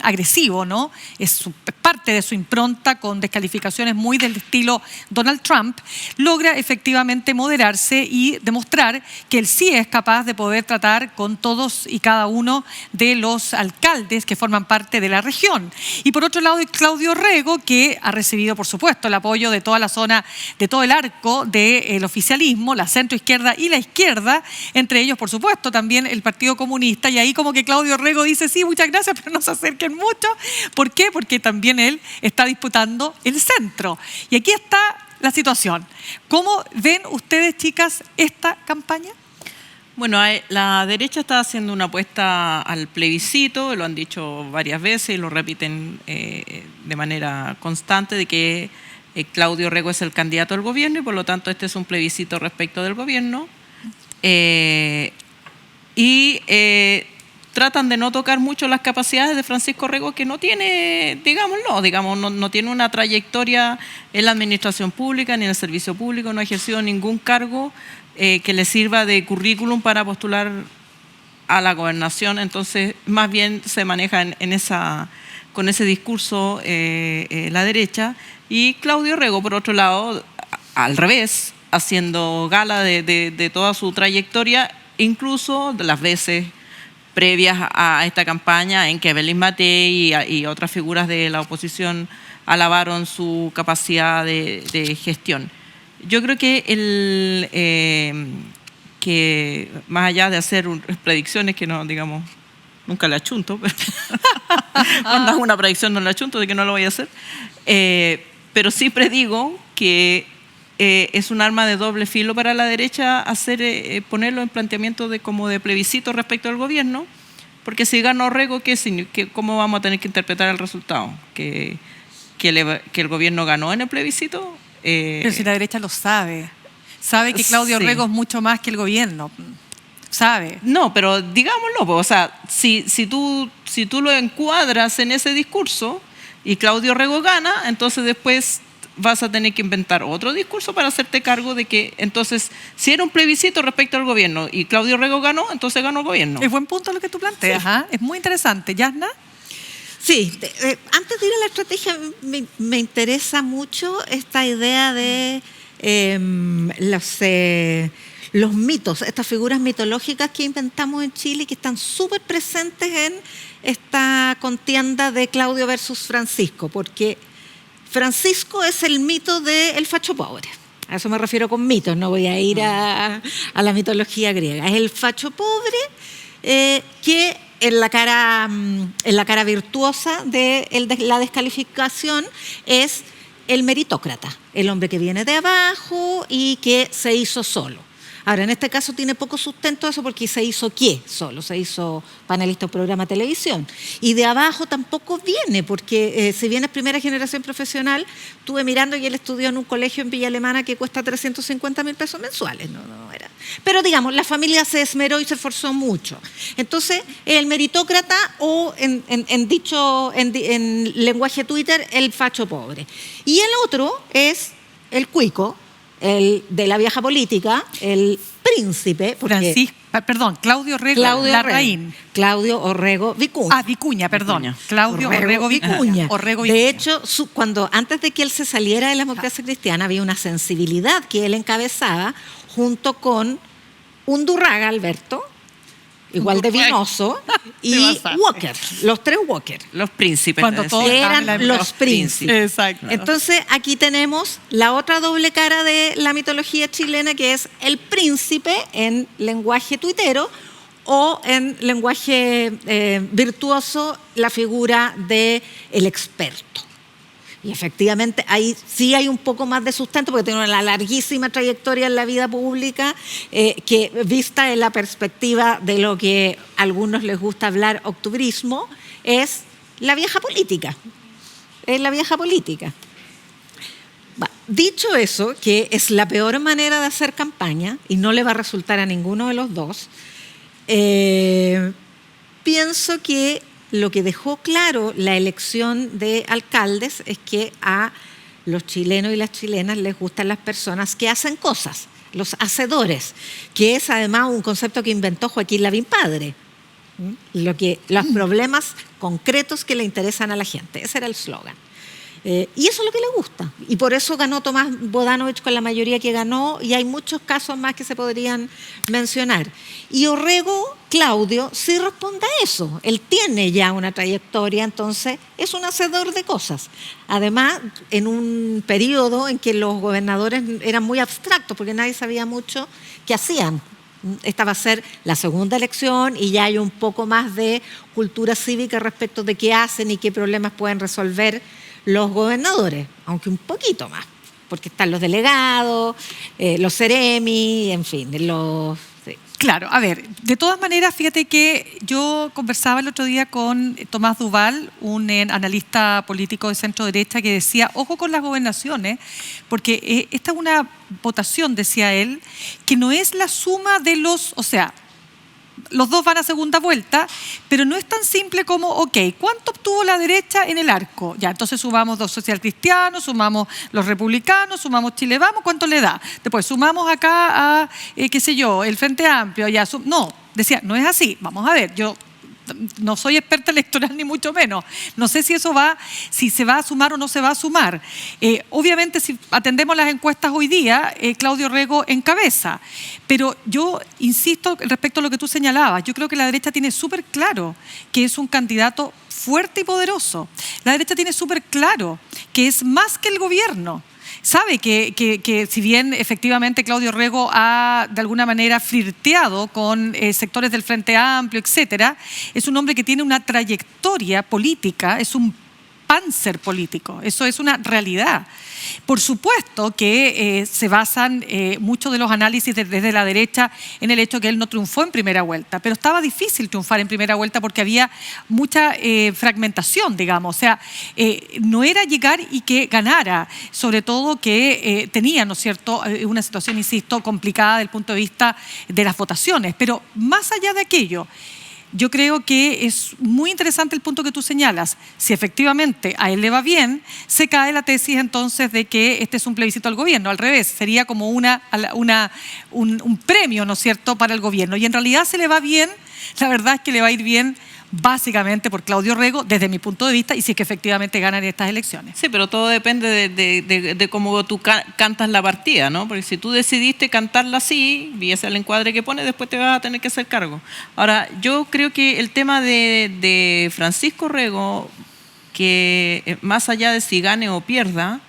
agresivo, ¿no? Es parte de su impronta, con descalificaciones muy del estilo Donald Trump, logra efectivamente moderarse y demostrar que él sí es capaz de poder tratar con todos y cada uno de los alcaldes que forman parte de la región. Y por otro lado, Claudio Orrego, que ha recibido, por supuesto, el apoyo de toda la zona, de todo el arco del oficialismo, la centroizquierda y la izquierda, entre ellos, por supuesto, también el Partido Comunista, y ahí como que Claudio Orrego dice, sí, muchas gracias, pero no se acerquen mucho. ¿Por qué? Porque también él está disputando el centro. Y aquí está la situación. ¿Cómo ven ustedes, chicas, esta campaña?
Bueno, la derecha está haciendo una apuesta al plebiscito, lo han dicho varias veces y lo repiten de manera constante, de que Claudio Orrego es el candidato al gobierno y por lo tanto este es un plebiscito respecto del gobierno. Tratan de no tocar mucho las capacidades de Francisco Orrego, que no tiene, no tiene una trayectoria en la administración pública ni en el servicio público, no ha ejercido ningún cargo que le sirva de currículum para postular a la gobernación. Entonces, más bien se maneja con ese discurso la derecha. Y Claudio Orrego, por otro lado, al revés, haciendo gala de toda su trayectoria, incluso de las veces previas a esta campaña en que Evelyn Matei y otras figuras de la oposición alabaron su capacidad de gestión. Yo creo que que más allá de hacer predicciones que no, digamos, nunca le achunto, pero cuando hago una predicción no le achunto de que no lo voy a hacer, pero sí predigo que es un arma de doble filo para la derecha ponerlo en planteamiento como de plebiscito respecto al gobierno, porque si gana Orrego, ¿cómo vamos a tener que interpretar el resultado? ¿Que el gobierno ganó en el plebiscito?
Pero si la derecha lo sabe que Claudio Orrego es mucho más que el gobierno, sabe.
No, pero digámoslo, o sea, si tú lo encuadras en ese discurso y Claudio Orrego gana, entonces después vas a tener que inventar otro discurso para hacerte cargo de que, entonces, si era un plebiscito respecto al gobierno y Claudio Orrego ganó, entonces ganó el gobierno.
Es buen punto lo que tú planteas,
Sí.
es muy interesante. ¿Yasna?
Sí, antes de ir a la estrategia, me interesa mucho esta idea de los mitos, estas figuras mitológicas que inventamos en Chile y que están súper presentes en esta contienda de Claudio versus Francisco, porque Francisco es el mito del facho pobre. A eso me refiero con mitos, no voy a ir a la mitología griega. Es el facho pobre que en la cara virtuosa de la descalificación es el meritócrata, el hombre que viene de abajo y que se hizo solo. Ahora, en este caso tiene poco sustento eso porque se hizo ¿qué? Solo, se hizo panelista de programa de televisión. Y de abajo tampoco viene, porque si bien es primera generación profesional, estuve mirando y él estudió en un colegio en Villa Alemana que cuesta 350.000 pesos mensuales. No era. Pero digamos, la familia se esmeró y se esforzó mucho. Entonces, el meritócrata o en lenguaje Twitter, el facho pobre. Y el otro es el cuico, el de la vieja política, el príncipe.
Claudio Orrego Larraín.
Claudio Orrego Vicuña.
Vicuña, perdón. Claudio Orrego Vicuña.
De hecho, antes de que él se saliera de la democracia cristiana, había una sensibilidad que él encabezaba junto con Undurraga Alberto, igual de vinoso, y Walker, los tres Walker.
Los príncipes.
Cuando todos
eran los príncipes.
Exacto.
Entonces, aquí tenemos la otra doble cara de la mitología chilena, que es el príncipe en lenguaje tuitero o en lenguaje virtuoso, la figura del experto. Y efectivamente ahí sí hay un poco más de sustento porque tiene una larguísima trayectoria en la vida pública que vista en la perspectiva de lo que a algunos les gusta hablar octubrismo, es la vieja política. Es la vieja política. Dicho eso, que es la peor manera de hacer campaña y no le va a resultar a ninguno de los dos, pienso que lo que dejó claro la elección de alcaldes es que a los chilenos y las chilenas les gustan las personas que hacen cosas, los hacedores, que es además un concepto que inventó Joaquín Lavín padre. Los problemas concretos que le interesan a la gente. Ese era el slogan. Y eso es lo que le gusta. Y por eso ganó Tomás Bodanovich con la mayoría que ganó, y hay muchos casos más que se podrían mencionar. Y Orrego, Claudio, sí responde a eso. Él tiene ya una trayectoria, entonces es un hacedor de cosas. Además, en un periodo en que los gobernadores eran muy abstractos, porque nadie sabía mucho qué hacían. Esta va a ser la segunda elección y ya hay un poco más de cultura cívica respecto de qué hacen y qué problemas pueden resolver los gobernadores, aunque un poquito más, porque están los delegados, los seremi, en fin, sí.
Claro, a ver, de todas maneras, fíjate que yo conversaba el otro día con Tomás Duval, un analista político de centro derecha, que decía, ojo con las gobernaciones, porque esta es una votación, decía él, que no es la suma de los dos van a segunda vuelta, pero no es tan simple como, ¿cuánto obtuvo la derecha en el arco? Ya, entonces sumamos los socialcristianos, sumamos los republicanos, sumamos Chile Vamos, ¿cuánto le da? Después sumamos acá a, el Frente Amplio. No, decía, no es así. Vamos a ver, yo no soy experta electoral ni mucho menos. No sé si se va a sumar o no se va a sumar. Obviamente, si atendemos las encuestas hoy día, Claudio Orrego encabeza. Pero yo insisto respecto a lo que tú señalabas. Yo creo que la derecha tiene súper claro que es un candidato fuerte y poderoso. La derecha tiene súper claro que es más que el gobierno. sabe que si bien efectivamente Claudio Rego ha de alguna manera flirteado con sectores del Frente Amplio, etcétera, es un hombre que tiene una trayectoria política, es un panzer político, eso es una realidad. Por supuesto que se basan muchos de los análisis desde la derecha en el hecho que él no triunfó en primera vuelta, pero estaba difícil triunfar en primera vuelta porque había mucha fragmentación, digamos, o sea, no era llegar y que ganara, sobre todo que tenía, ¿no es cierto?, una situación, insisto, complicada desde el punto de vista de las votaciones, pero más allá de aquello, yo creo que es muy interesante el punto que tú señalas. Si efectivamente a él le va bien, se cae la tesis entonces de que este es un plebiscito al gobierno. Al revés, sería como un premio, ¿no es cierto?, para el gobierno. Y en realidad se le va bien, la verdad es que le va a ir bien básicamente por Claudio Rego, desde mi punto de vista, y si es que efectivamente ganan estas elecciones.
Sí, pero todo depende de cómo tú cantas la partida, ¿no? Porque si tú decidiste cantarla así, y ese es el encuadre que pones, después te vas a tener que hacer cargo. Ahora, yo creo que el tema de Francisco Rego, que más allá de si gane o pierda,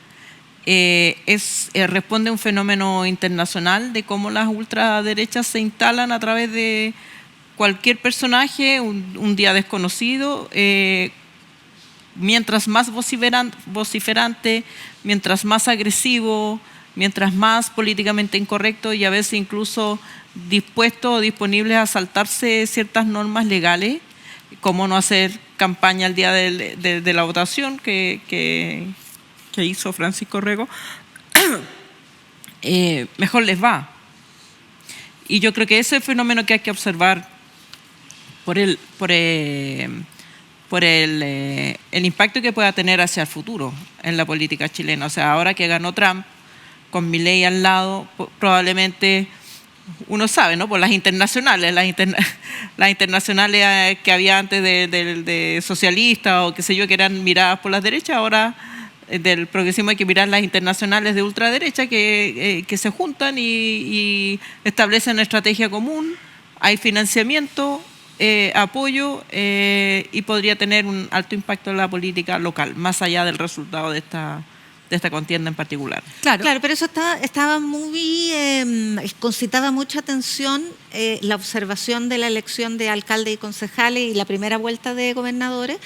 responde a un fenómeno internacional de cómo las ultraderechas se instalan a través de cualquier personaje, un día desconocido, mientras más vociferante, mientras más agresivo, mientras más políticamente incorrecto y a veces incluso dispuesto o disponible a saltarse ciertas normas legales, como no hacer campaña el día de la votación que hizo Francisco Rego, mejor les va. Y yo creo que ese es el fenómeno que hay que observar por el impacto que pueda tener hacia el futuro en la política chilena. O sea, ahora que ganó Trump, con Milei al lado, probablemente, uno sabe, ¿no?, por las internacionales, las internacionales que había antes de socialistas o qué sé yo, que eran miradas por las derechas, ahora del progresismo hay que mirar las internacionales de ultraderecha que se juntan y establecen una estrategia común, hay financiamiento, apoyo y podría tener un alto impacto en la política local, más allá del resultado de esta contienda en particular.
Claro, pero eso estaba muy, concitaba mucha atención la observación de la elección de alcaldes y concejales y la primera vuelta de gobernadores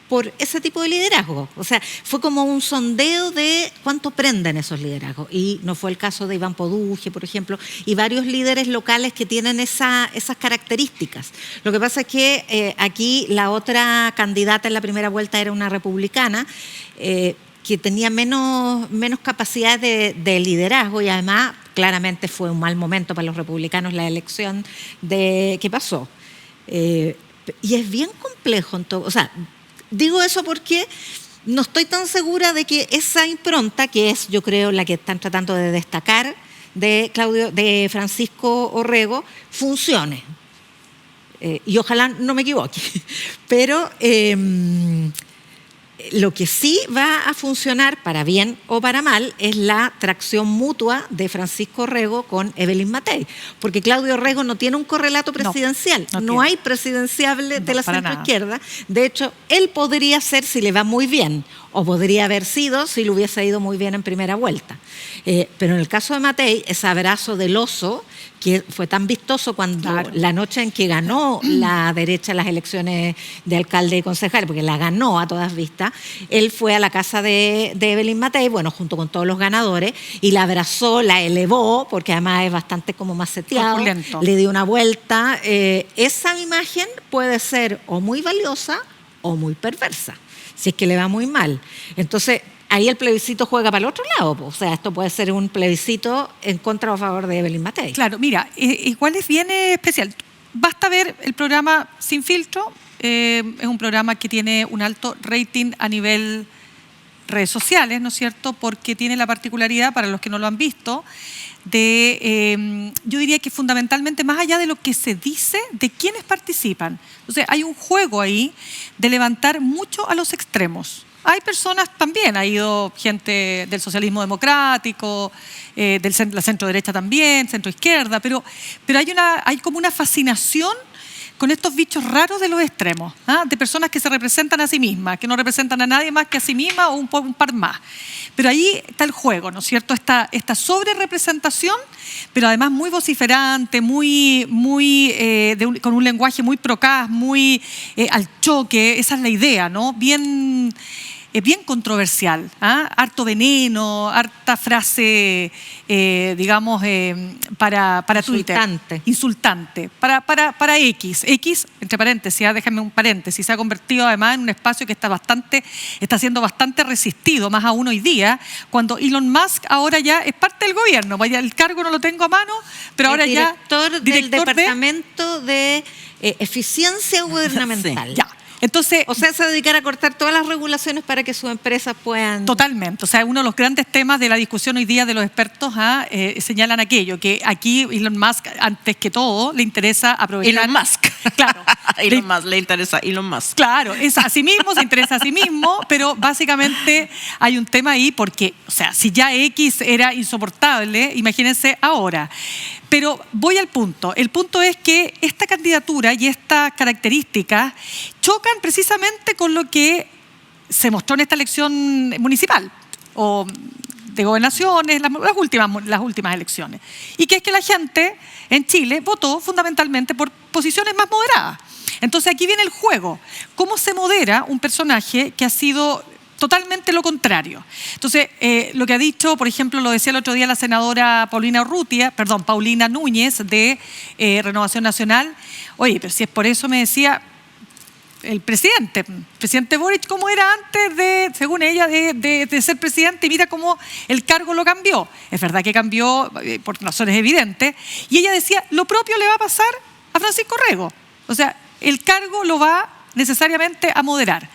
por ese tipo de liderazgo. O sea, fue como un sondeo de cuánto prenden esos liderazgos. Y no fue el caso de Iván Poduje, por ejemplo, y varios líderes locales que tienen esas características. Lo que pasa es que aquí la otra candidata en la primera vuelta era una republicana, que tenía menos capacidad de liderazgo y además claramente fue un mal momento para los republicanos la elección que pasó. Y es bien complejo. O sea, digo eso porque no estoy tan segura de que esa impronta, que es, yo creo, la que están tratando de destacar de Francisco Orrego, funcione. Y ojalá no me equivoque. Pero lo que sí va a funcionar, para bien o para mal, es la tracción mutua de Francisco Orrego con Evelyn Matei. Porque Claudio Orrego no tiene un correlato presidencial. No hay presidenciable de la centroizquierda. De hecho, él podría ser si le va muy bien, o podría haber sido si le hubiese ido muy bien en primera vuelta. Pero en el caso de Matei, ese abrazo del oso, que fue tan vistoso cuando la noche en que ganó la derecha las elecciones de alcalde y concejal, porque la ganó a todas vistas, él fue a la casa de Evelyn Matei, bueno, junto con todos los ganadores, y la abrazó, la elevó, porque además es bastante como maceteado, le dio una vuelta. Esa imagen puede ser o muy valiosa o muy perversa, si es que le va muy mal. Entonces, ahí el plebiscito juega para el otro lado. O sea, esto puede ser un plebiscito en contra o a favor de Evelyn Matei.
Claro, mira, igual es bien especial. Basta ver el programa Sin Filtro. Es un programa que tiene un alto rating a nivel redes sociales, ¿no es cierto? Porque tiene la particularidad, para los que no lo han visto, yo diría que fundamentalmente, más allá de lo que se dice, de quiénes participan. Entonces, hay un juego ahí de levantar mucho a los extremos. Hay personas también, ha ido gente del socialismo democrático, de la centro derecha también, centro izquierda, pero hay como una fascinación con estos bichos raros de los extremos, de personas que se representan a sí mismas, que no representan a nadie más que a sí mismas o un par más. Pero ahí está el juego, ¿no es cierto? Esta sobre-representación, pero además muy vociferante, con un lenguaje muy procaz, muy al choque. Esa es la idea, ¿no? Bien controversial, harto veneno, harta frase, digamos, para
Insultante.
Twitter. Insultante. Para X, entre paréntesis, déjenme un paréntesis, se ha convertido además en un espacio que está siendo bastante resistido, más aún hoy día, cuando Elon Musk ahora ya es parte del gobierno. Vaya, el cargo no lo tengo a mano, pero ahora ya...
Director del Departamento de Eficiencia Gubernamental.
Sí, ya. Entonces,
o sea, se dedicará a cortar todas las regulaciones para que sus empresas puedan...
Totalmente. O sea, uno de los grandes temas de la discusión hoy día de los expertos señalan aquello, que aquí Elon Musk, antes que todo, le interesa aprovechar...
Elon Musk.
Claro.
Elon Musk, le interesa Elon Musk.
Claro, es a sí mismo, se interesa a sí mismo, pero básicamente hay un tema ahí porque, o sea, si ya X era insoportable, imagínense ahora. Pero voy al punto. El punto es que esta candidatura y estas características chocan precisamente con lo que se mostró en esta elección municipal o de gobernaciones, las últimas elecciones. Y que es que la gente en Chile votó fundamentalmente por posiciones más moderadas. Entonces aquí viene el juego. ¿Cómo se modera un personaje que ha sido totalmente lo contrario? Entonces, lo que ha dicho, por ejemplo, lo decía el otro día la senadora Paulina Núñez de Renovación Nacional. Oye, pero si es por eso, me decía el presidente Boric, ¿cómo era antes según ella, de ser presidente? Y mira cómo el cargo lo cambió. Es verdad que cambió por razones evidentes. Y ella decía, lo propio le va a pasar a Francisco Rego. O sea, el cargo lo va necesariamente a moderar.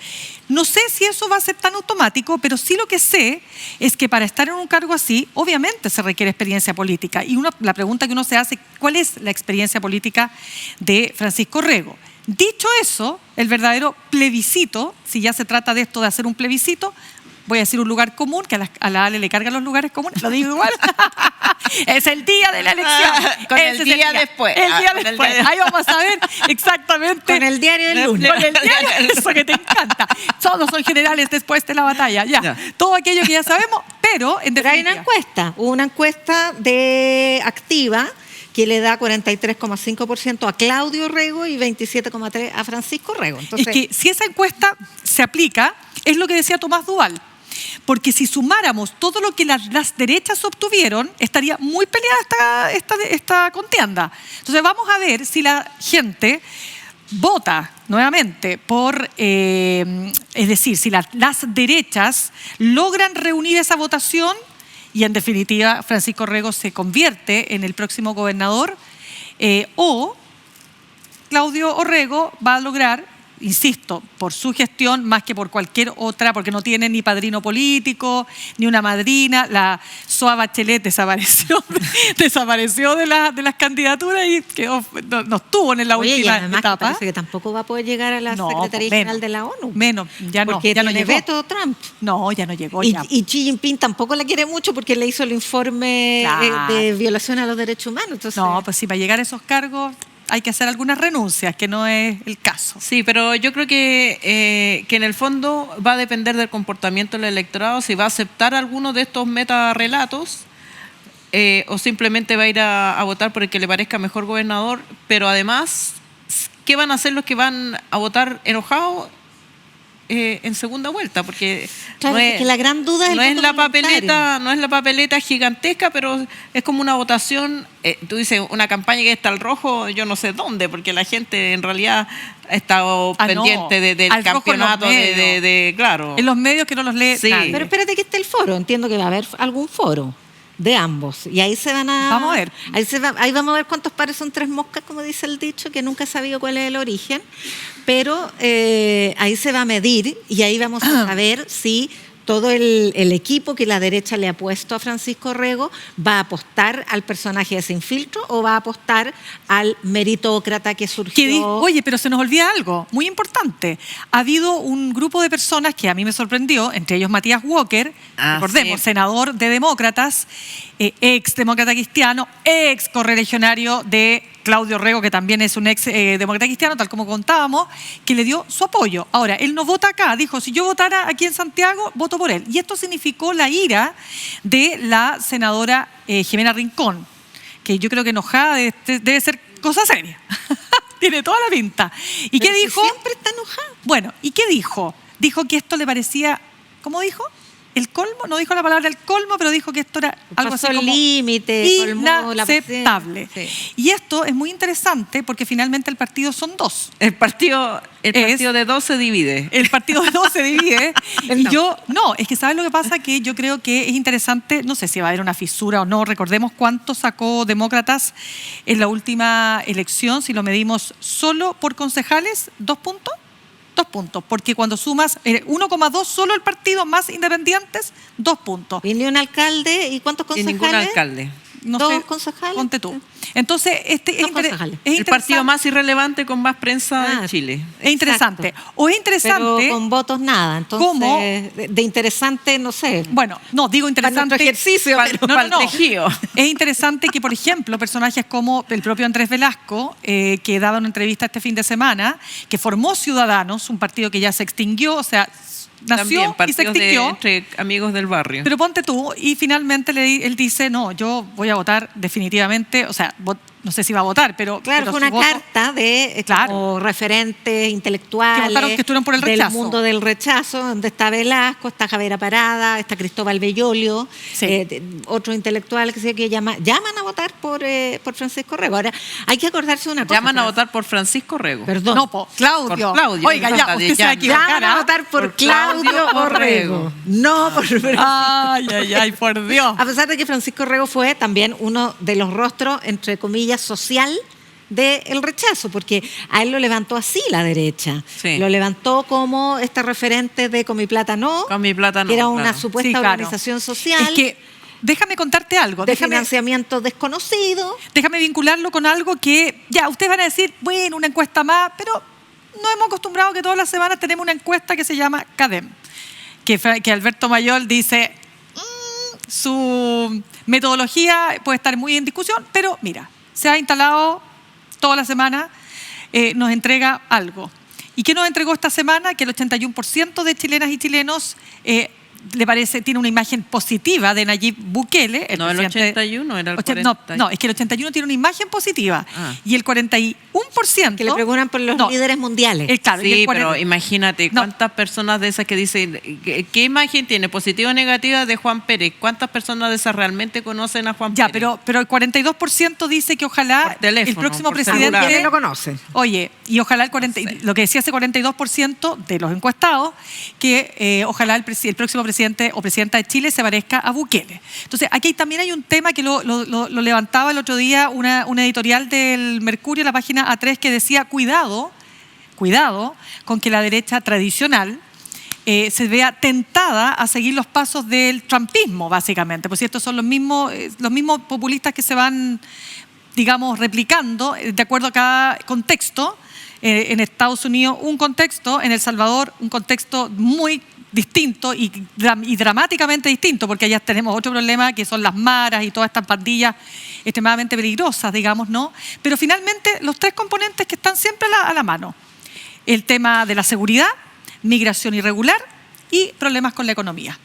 No sé si eso va a ser tan automático, pero sí lo que sé es que para estar en un cargo así, obviamente se requiere experiencia política. Y la pregunta que uno se hace, ¿cuál es la experiencia política de Francisco Rego? Dicho eso, el verdadero plebiscito, si ya se trata de esto de hacer un plebiscito, voy a decir un lugar común, que a la Ale le cargan los lugares comunes, lo digo igual, es el día de la elección.
Con el día después.
El día después. Ahí vamos a ver exactamente.
Con el diario del lunes.
Con el diario, eso que te encanta. Todos son generales después de la batalla, ya. Todo aquello que ya sabemos, pero en definitiva.
Hay una encuesta, una encuesta activa que le da 43,5% a Claudio Rego y 27,3% a Francisco Rego. Entonces,
es que si esa encuesta se aplica, es lo que decía Tomás Duval. Porque si sumáramos todo lo que las derechas obtuvieron, estaría muy peleada esta contienda. Entonces vamos a ver si la gente vota nuevamente es decir, si las derechas logran reunir esa votación y en definitiva Francisco Rego se convierte en el próximo gobernador, o Claudio Orrego va a lograr, insisto, por su gestión más que por cualquier otra, porque no tiene ni padrino político, ni una madrina. La Soa Bachelet desapareció de las candidaturas y no estuvo en la última etapa.
Parece que tampoco va a poder llegar a la Secretaría General de la ONU.
Porque
ya no
llegó.
Veto Trump.
No, ya no llegó.
Y Xi Jinping tampoco la quiere mucho porque le hizo el informe de violación a los derechos humanos. Entonces,
no, pues sí, para llegar a esos cargos hay que hacer algunas renuncias, que no es el caso.
Sí, pero yo creo que en el fondo va a depender del comportamiento del electorado, si va a aceptar alguno de estos metarrelatos o simplemente va a ir a votar por el que le parezca mejor gobernador, pero además, ¿qué van a hacer los que van a votar enojados en segunda vuelta? Porque
claro, es que la gran duda es
no es la papeleta gigantesca, pero es como una votación. Tú dices una campaña que está al rojo, yo no sé dónde, porque la gente en realidad ha estado pendiente del campeonato claro.
En los medios que no los lee.
Sí.
Nadie.
Pero espérate que esté el foro, entiendo que va a haber algún foro de ambos y ahí se van a...
Vamos a ver.
Ahí vamos a ver cuántos pares son tres moscas, como dice el dicho, que nunca he sabido cuál es el origen, pero ahí se va a medir y ahí vamos a saber si todo el equipo que la derecha le ha puesto a Francisco Rego va a apostar al personaje de Sin Filtro o va a apostar al meritócrata que surgió.
Oye, pero se nos olvida algo muy importante. Ha habido un grupo de personas que a mí me sorprendió, entre ellos Matías Walker, recordemos, senador de Demócratas, ex demócrata cristiano, ex correligionario de Claudio Rego, que también es un ex demócrata cristiano, tal como contábamos, que le dio su apoyo. Ahora, él no vota acá, dijo, si yo votara aquí en Santiago, voto por él. Y esto significó la ira de la senadora Jimena Rincón, que yo creo que enojada debe ser cosa seria. Tiene toda la pinta. ¿Y qué dijo?
Siempre está enojada.
Bueno, ¿y qué dijo? Dijo que esto le parecía, ¿cómo dijo? ¿El colmo? No dijo la palabra el colmo, pero dijo que esto era algo
Pasó
así
el
como
límite, colmó la
inaceptable.
sí.
Y esto es muy interesante porque finalmente el partido son dos.
El partido de dos se divide.
El partido de dos se divide. Y es que ¿sabes lo que pasa? Que yo creo que es interesante, no sé si va a haber una fisura o no, recordemos cuánto sacó Demócratas en la última elección, si lo medimos solo por concejales, 2 puntos. 2 puntos, porque cuando sumas 1,2 solo el partido más independientes, 2 puntos.
Y ni un alcalde, ¿y cuántos
Y
concejales?
ningún alcalde.
No
¿Dos
sé,
concejales?
ponte tú. Entonces, es
concejales.
El partido más irrelevante con más prensa en Chile.
Es interesante.
Exacto.
O es interesante.
Pero con votos nada. Entonces,
¿Cómo?
de interesante, no sé.
Bueno, no, digo interesante.
nuestro ejercicio,
para el tejido.
Es interesante que, por ejemplo, personajes como el propio Andrés Velasco, que daba una entrevista este fin de semana, que formó Ciudadanos, un partido que ya se extinguió, o sea, nació
También
y se
partidos
extinguió.
entre amigos del barrio.
Pero ponte tú, y finalmente él dice, no, yo voy a votar definitivamente, o sea, no sé si va a votar, pero...
Claro,
pero
fue
su
una
voto-
carta de
Claro.
como referentes intelectuales
Que votaron, que estuvieron por el
del
rechazo.
mundo del rechazo, donde está Velasco, está Javiera Parada, está Cristóbal Bellolio,
Sí.
otros intelectuales que llaman a votar por Francisco Rego. Ahora, hay que acordarse de una cosa.
Llaman a
Fran.
votar por Francisco Rego.
Perdón.
No, po, Claudio.
Por Claudio.
Oiga, ya, usted se va a equivocar.
Llaman a
¿ah?
votar por
Por Claudio
Claudio Orrego.
Orrego.
No por Francisco.
Ay, por Dios.
A pesar de que Francisco Rego fue también uno de los rostros, entre comillas, social del rechazo, porque a él lo levantó así la derecha.
Sí.
Lo levantó como este referente de Con mi plata no,
Con mi plata no,
que era una
claro.
supuesta
Sí, claro.
organización social
Es que, déjame contarte algo.
de financiamiento desconocido.
Déjame vincularlo con algo que, ya, ustedes van a decir, bueno, una encuesta más, pero nos hemos acostumbrado que todas las semanas tenemos una encuesta que se llama CADEM, que Alberto Mayol dice, su metodología puede estar muy en discusión, pero mira, se ha instalado toda la semana, nos entrega algo. ¿Y qué nos entregó esta semana? Que el 81% de chilenas y chilenos le parece, tiene una imagen positiva de Nayib Bukele.
No, el
presidente-
81 era el
no,
40.
no, es que el 81 tiene una imagen positiva.
Ah.
Y el 41%...
Que le preguntan por los
no,
líderes mundiales.
claro, y
Sí,
el 40
pero imagínate
No.
cuántas personas de esas que dicen, ¿qué imagen tiene? ¿Positiva o negativa de Juan Pérez? ¿Cuántas personas de esas realmente conocen a Juan
Ya,
Pérez?
pero el 42% dice que ojalá
Por teléfono,
el próximo
por
presidente...
celular.
¿Quiénes lo conocen?
Oye, y ojalá lo que decía ese 42% de los encuestados, que ojalá el próximo presidente o presidenta de Chile se parezca a Bukele. Entonces, aquí también hay un tema que lo levantaba el otro día una editorial del Mercurio, la página A3, que decía, cuidado con que la derecha tradicional se vea tentada a seguir los pasos del trumpismo, básicamente. Pues si estos son los mismos populistas que se van, digamos, replicando de acuerdo a cada contexto. En Estados Unidos un contexto, en El Salvador un contexto muy distinto y dramáticamente distinto, porque allá tenemos otro problema que son las maras y todas estas pandillas extremadamente peligrosas, digamos, ¿no? Pero finalmente los 3 componentes que están siempre a la mano: el tema de la seguridad, migración irregular y problemas con la economía.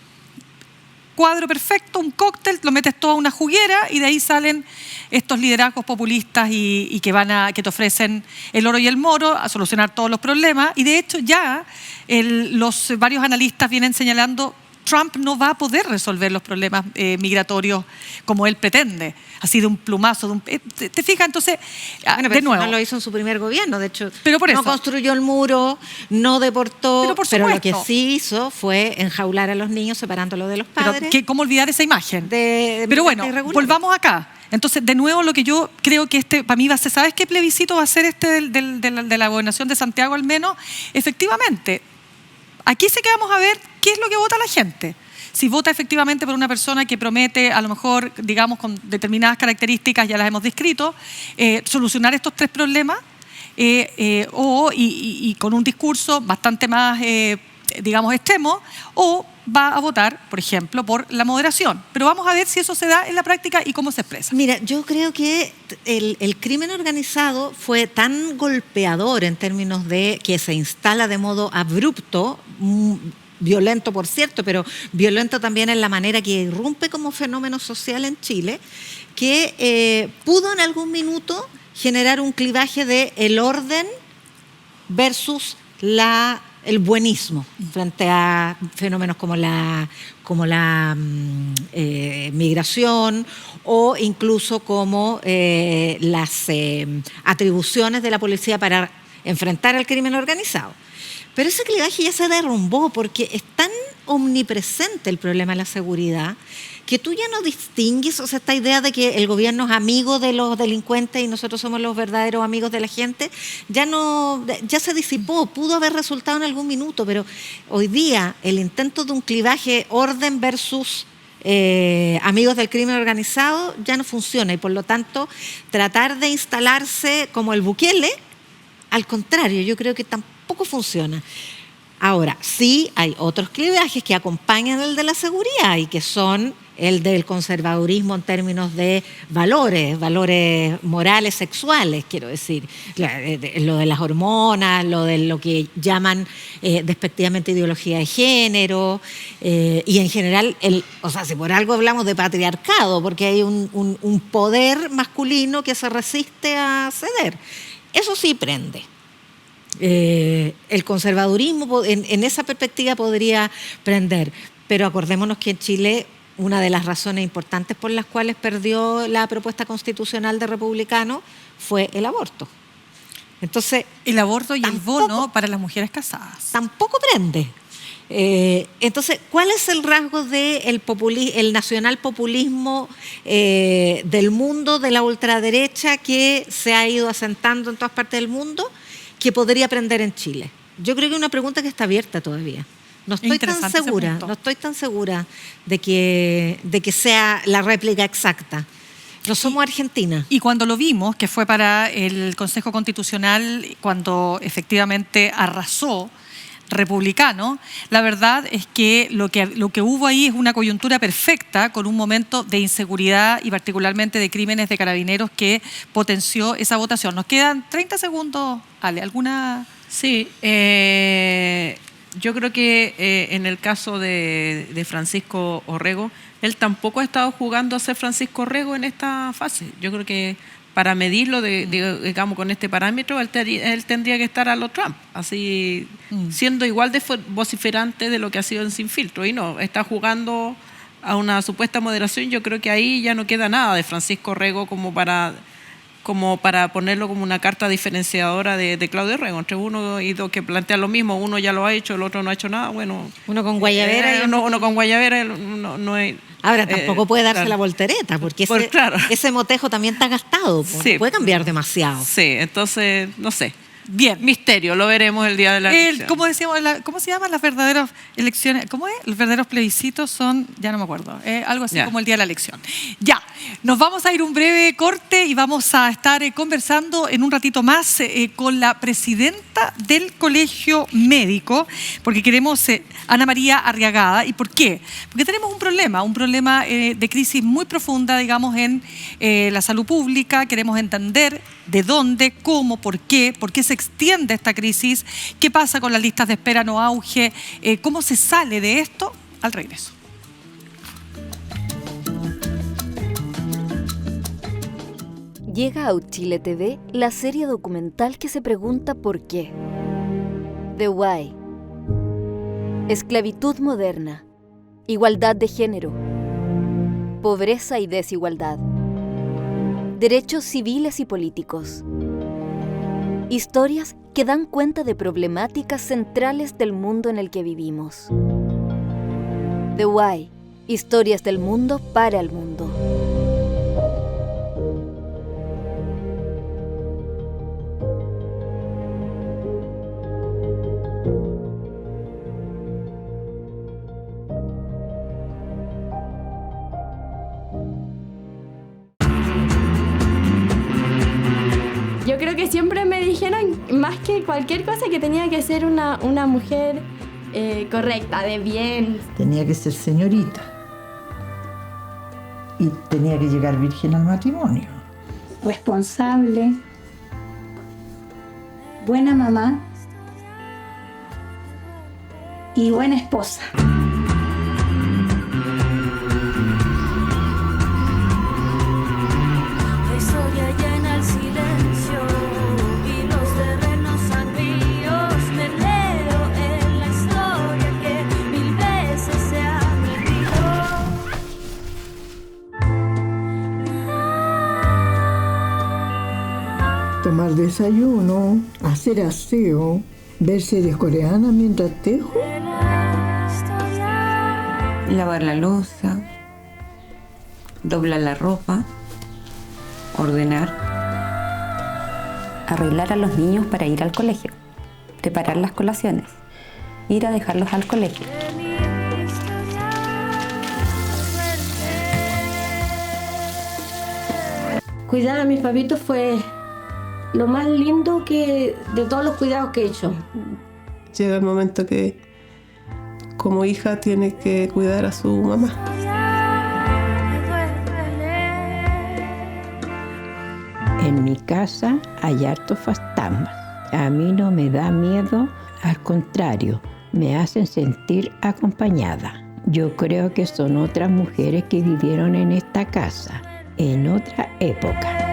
Cuadro perfecto, un cóctel, lo metes todo a una juguera y de ahí salen estos liderazgos populistas y que te ofrecen el oro y el moro a solucionar todos los problemas. Y de hecho ya los varios analistas vienen señalando Trump no va a poder resolver los problemas migratorios como él pretende, así de un plumazo. ¿Te fijas? Entonces,
Bueno,
de
pero
nuevo.
no lo hizo en su primer gobierno, de hecho.
Pero por
no
eso.
construyó el muro, no deportó,
Pero por
lo que
supuesto.
sí hizo fue enjaular a los niños separándolos de los
Pero
padres.
¿cómo olvidar esa imagen?
de
Pero bueno,
migrantes irregulares.
volvamos acá. Entonces, de nuevo, lo que yo creo que para mí va a ser, ¿sabes qué plebiscito va a ser de la gobernación de Santiago al menos? Efectivamente, aquí sí que vamos a ver qué es lo que vota la gente. Si vota efectivamente por una persona que promete, a lo mejor, digamos, con determinadas características, ya las hemos descrito, solucionar estos 3 problemas, y con un discurso bastante más digamos, extremos, o va a votar, por ejemplo, por la moderación. Pero vamos a ver si eso se da en la práctica y cómo se expresa.
Mira, yo creo que el crimen organizado fue tan golpeador en términos de que se instala de modo abrupto, violento por cierto, pero violento también en la manera que irrumpe como fenómeno social en Chile, que pudo en algún minuto generar un clivaje de el orden versus el buenismo frente a fenómenos como la migración o incluso como las atribuciones de la policía para enfrentar al crimen organizado. Pero ese clivaje ya se derrumbó porque es tan omnipresente el problema de la seguridad que tú ya no distingues, o sea, esta idea de que el gobierno es amigo de los delincuentes y nosotros somos los verdaderos amigos de la gente, ya se disipó, pudo haber resultado en algún minuto, pero hoy día el intento de un clivaje orden versus amigos del crimen organizado ya no funciona y por lo tanto tratar de instalarse como el Bukele, al contrario, yo creo que tampoco funciona. Ahora, sí hay otros clivajes que acompañan el de la seguridad y que son el del conservadurismo en términos de valores morales, sexuales, quiero decir. Lo de las hormonas, lo de lo que llaman despectivamente ideología de género y en general, o sea, si por algo hablamos de patriarcado, porque hay un poder masculino que se resiste a ceder. Eso sí prende. El conservadurismo en esa perspectiva podría prender, pero acordémonos que en Chile una de las razones importantes por las cuales perdió la propuesta constitucional de republicano fue el aborto. Entonces,
el aborto y el bono para las mujeres casadas.
Tampoco prende. Entonces, ¿cuál es el rasgo del el nacionalpopulismo del mundo, de la ultraderecha que se ha ido asentando en todas partes del mundo, que podría prender en Chile? Yo creo que es una pregunta que está abierta todavía. No estoy tan segura de que sea la réplica exacta. No somos Argentina.
Y cuando lo vimos, que fue para el Consejo Constitucional, cuando efectivamente arrasó republicano, la verdad es que lo que hubo ahí es una coyuntura perfecta con un momento de inseguridad y particularmente de crímenes de carabineros que potenció esa votación. Nos quedan 30 segundos, Ale, ¿alguna?
Sí, yo creo que en el caso de Francisco Orrego, él tampoco ha estado jugando a ser Francisco Orrego en esta fase. Yo creo que para medirlo, digamos, con este parámetro, él tendría que estar a lo Trump, así siendo igual de vociferante de lo que ha sido en Sin Filtro. Y no, está jugando a una supuesta moderación. Yo creo que ahí ya no queda nada de Francisco Orrego como para ponerlo como una carta diferenciadora de Claudio Orrego, entre uno y dos que plantean lo mismo. Uno ya lo ha hecho, el otro no ha hecho nada. Bueno,
uno con guayabera
uno con guayabera no hay.
Ahora tampoco puede darse la voltereta porque ese motejo también está gastado,
sí,
puede cambiar demasiado.
Sí, entonces no sé.
Bien.
Misterio, lo veremos el día de la elección.
Como decíamos, ¿cómo se llaman las verdaderas elecciones? ¿Cómo es? Los verdaderos plebiscitos son, ya no me acuerdo, algo así como el día de la elección. Ya, nos vamos a ir un breve corte y vamos a estar conversando en un ratito más con la presidenta del Colegio Médico, porque queremos Ana María Arriagada. ¿Y por qué? Porque tenemos un problema de crisis muy profunda, digamos, en la salud pública. Queremos entender de dónde, cómo, por qué se extiende esta crisis, qué pasa con las listas de espera no auge, cómo se sale de esto al regreso.
Llega a Chile TV la serie documental que se pregunta por qué. The Why. Esclavitud moderna. Igualdad de género. Pobreza y desigualdad. Derechos civiles y políticos. Historias que dan cuenta de problemáticas centrales del mundo en el que vivimos. The Why. Historias del mundo para el mundo.
Yo creo que siempre me dijeron, más que cualquier cosa, que tenía que ser una mujer correcta, de bien.
Tenía que ser señorita. Y tenía que llegar virgen al matrimonio.
Responsable, buena mamá y buena esposa.
La historia llena el silencio y los terrenos sangríos. Me leo en la historia que 1000 veces se ha repetido.
Tomar desayuno, hacer aseo, ver series coreanas mientras tejo.
Lavar la loza, doblar la ropa, ordenar.
Arreglar a los niños para ir al colegio, preparar las colaciones, ir a dejarlos al colegio.
Cuidar a mis papitos fue lo más lindo de todos los cuidados que he hecho.
Llega el momento que como hija tiene que cuidar a su mamá.
En mi casa hay hartos fantasmas. A mí no me da miedo, al contrario, me hacen sentir acompañada. Yo creo que son otras mujeres que vivieron en esta casa, en otra época.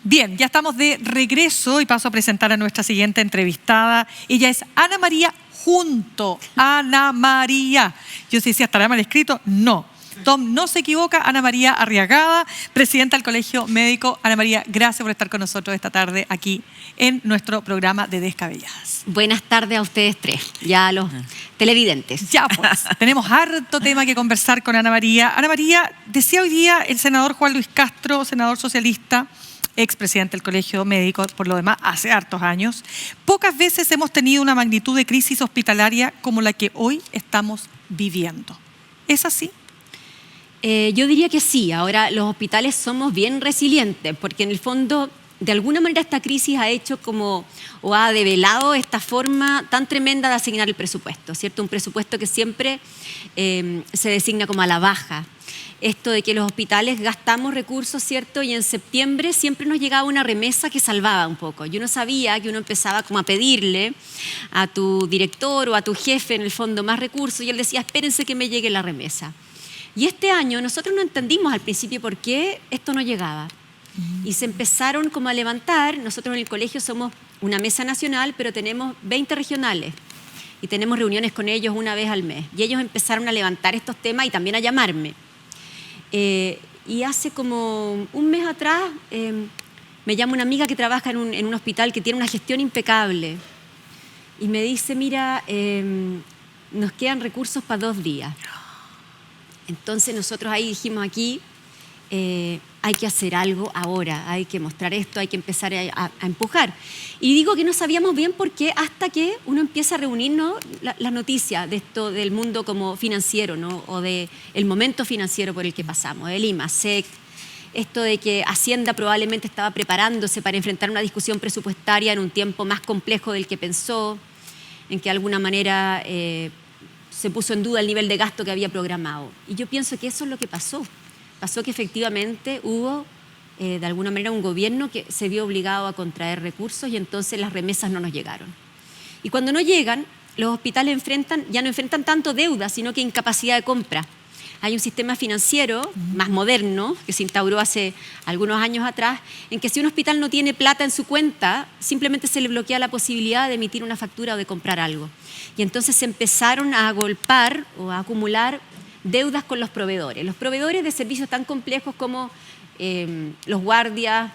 Bien, ya estamos de regreso y paso a presentar a nuestra siguiente entrevistada. Ella es Ana María Junto. Ana María. Yo sé si estará mal escrito. No. Tom no se equivoca. Ana María Arriagada, presidenta del Colegio Médico. Ana María, gracias por estar con nosotros esta tarde aquí en nuestro programa de Descabelladas.
Buenas tardes a ustedes tres, ya a los televidentes.
Ya pues, tenemos harto tema que conversar con Ana María. Ana María, decía hoy día el senador Juan Luis Castro, senador socialista, expresidente del Colegio Médico, por lo demás, hace hartos años, pocas veces hemos tenido una magnitud de crisis hospitalaria como la que hoy estamos viviendo. ¿Es así?
Yo diría que sí. Ahora, los hospitales somos bien resilientes, porque en el fondo, de alguna manera, esta crisis ha hecho o ha develado esta forma tan tremenda de asignar el presupuesto, ¿cierto? Un presupuesto que siempre se designa como a la baja. Esto de que los hospitales gastamos recursos, ¿cierto? Y en septiembre siempre nos llegaba una remesa que salvaba un poco. Yo no sabía que uno empezaba como a pedirle a tu director o a tu jefe, en el fondo, más recursos, y él decía, espérense que me llegue la remesa. Y este año nosotros no entendimos al principio por qué esto no llegaba. Y se empezaron como a levantar. Nosotros en el colegio somos una mesa nacional, pero tenemos 20 regionales. Y tenemos reuniones con ellos una vez al mes. Y ellos empezaron a levantar estos temas y también a llamarme. Y hace como un mes atrás me llama una amiga que trabaja en un hospital que tiene una gestión impecable. Y me dice, mira, nos quedan recursos para 2 días. Entonces nosotros ahí dijimos aquí, hay que hacer algo ahora, hay que mostrar esto, hay que empezar a empujar. Y digo que no sabíamos bien por qué hasta que uno empieza a reunirnos las noticias de esto del mundo como financiero, ¿no? O del momento financiero por el que pasamos, el IMASEC, esto de que Hacienda probablemente estaba preparándose para enfrentar una discusión presupuestaria en un tiempo más complejo del que pensó, en que de alguna manera se puso en duda el nivel de gasto que había programado. Y yo pienso que eso es lo que pasó. Pasó que efectivamente hubo, de alguna manera, un gobierno que se vio obligado a contraer recursos y entonces las remesas no nos llegaron. Y cuando no llegan, los hospitales ya no enfrentan tanto deuda, sino que incapacidad de compra. Hay un sistema financiero más moderno, que se instauró hace algunos años atrás, en que si un hospital no tiene plata en su cuenta, simplemente se le bloquea la posibilidad de emitir una factura o de comprar algo. Y entonces se empezaron a agolpar o a acumular deudas con los proveedores. Los proveedores de servicios tan complejos como los guardias,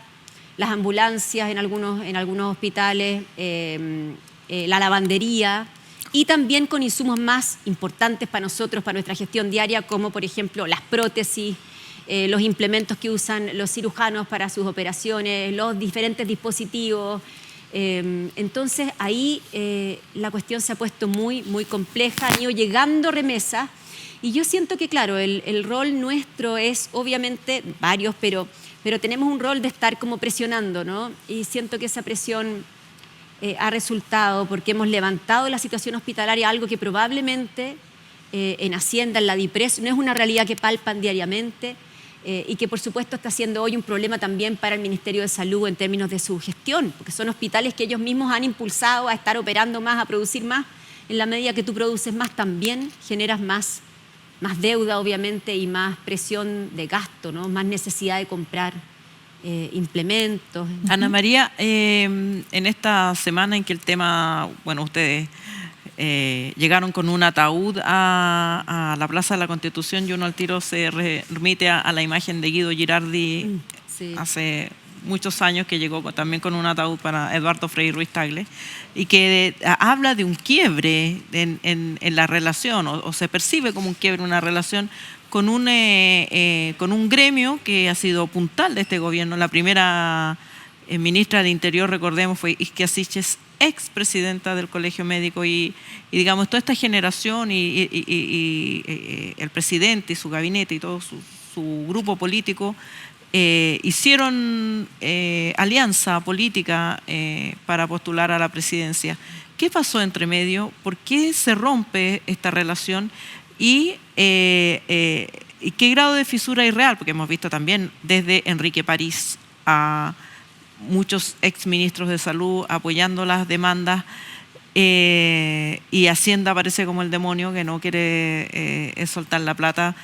las ambulancias en algunos hospitales, la lavandería. y también con insumos más importantes para nosotros, para nuestra gestión diaria, como por ejemplo las prótesis, los implementos que usan los cirujanos para sus operaciones, los diferentes dispositivos. Entonces ahí la cuestión se ha puesto muy, muy compleja, han ido llegando remesas y yo siento que, claro, el rol nuestro es obviamente varios, pero tenemos un rol de estar como presionando, ¿no? Y siento que esa presión ha resultado porque hemos levantado la situación hospitalaria, algo que probablemente en Hacienda, en la DIPRES, no es una realidad que palpan diariamente. Y que por supuesto está siendo hoy un problema también para el Ministerio de Salud en términos de su gestión, porque son hospitales que ellos mismos han impulsado a estar operando más, a producir más. En la medida que tú produces más, también generas más deuda, obviamente, y más presión de gasto, ¿no? Más necesidad de comprar implementos.
Ana María, en esta semana en que el tema, bueno, ustedes llegaron con un ataúd a la Plaza de la Constitución y uno al tiro se remite a la imagen de Guido Girardi hace muchos años, que llegó también con un ataúd para Eduardo Frei Ruiz Tagle, y que habla de un quiebre en la relación, o se percibe como un quiebre en una relación con un gremio que ha sido puntal de este gobierno. La primera ministra del Interior, recordemos, fue Isquia Siches, expresidenta del Colegio Médico, y digamos, toda esta generación y el presidente y su gabinete y todo su grupo político hicieron alianza política para postular a la presidencia. ¿Qué pasó entre medio? ¿Por qué se rompe esta relación? ¿Y qué grado de fisura hay real? Porque hemos visto también desde Enrique París a muchos exministros de salud apoyando las demandas, y Hacienda parece como el demonio que no quiere soltar la plata.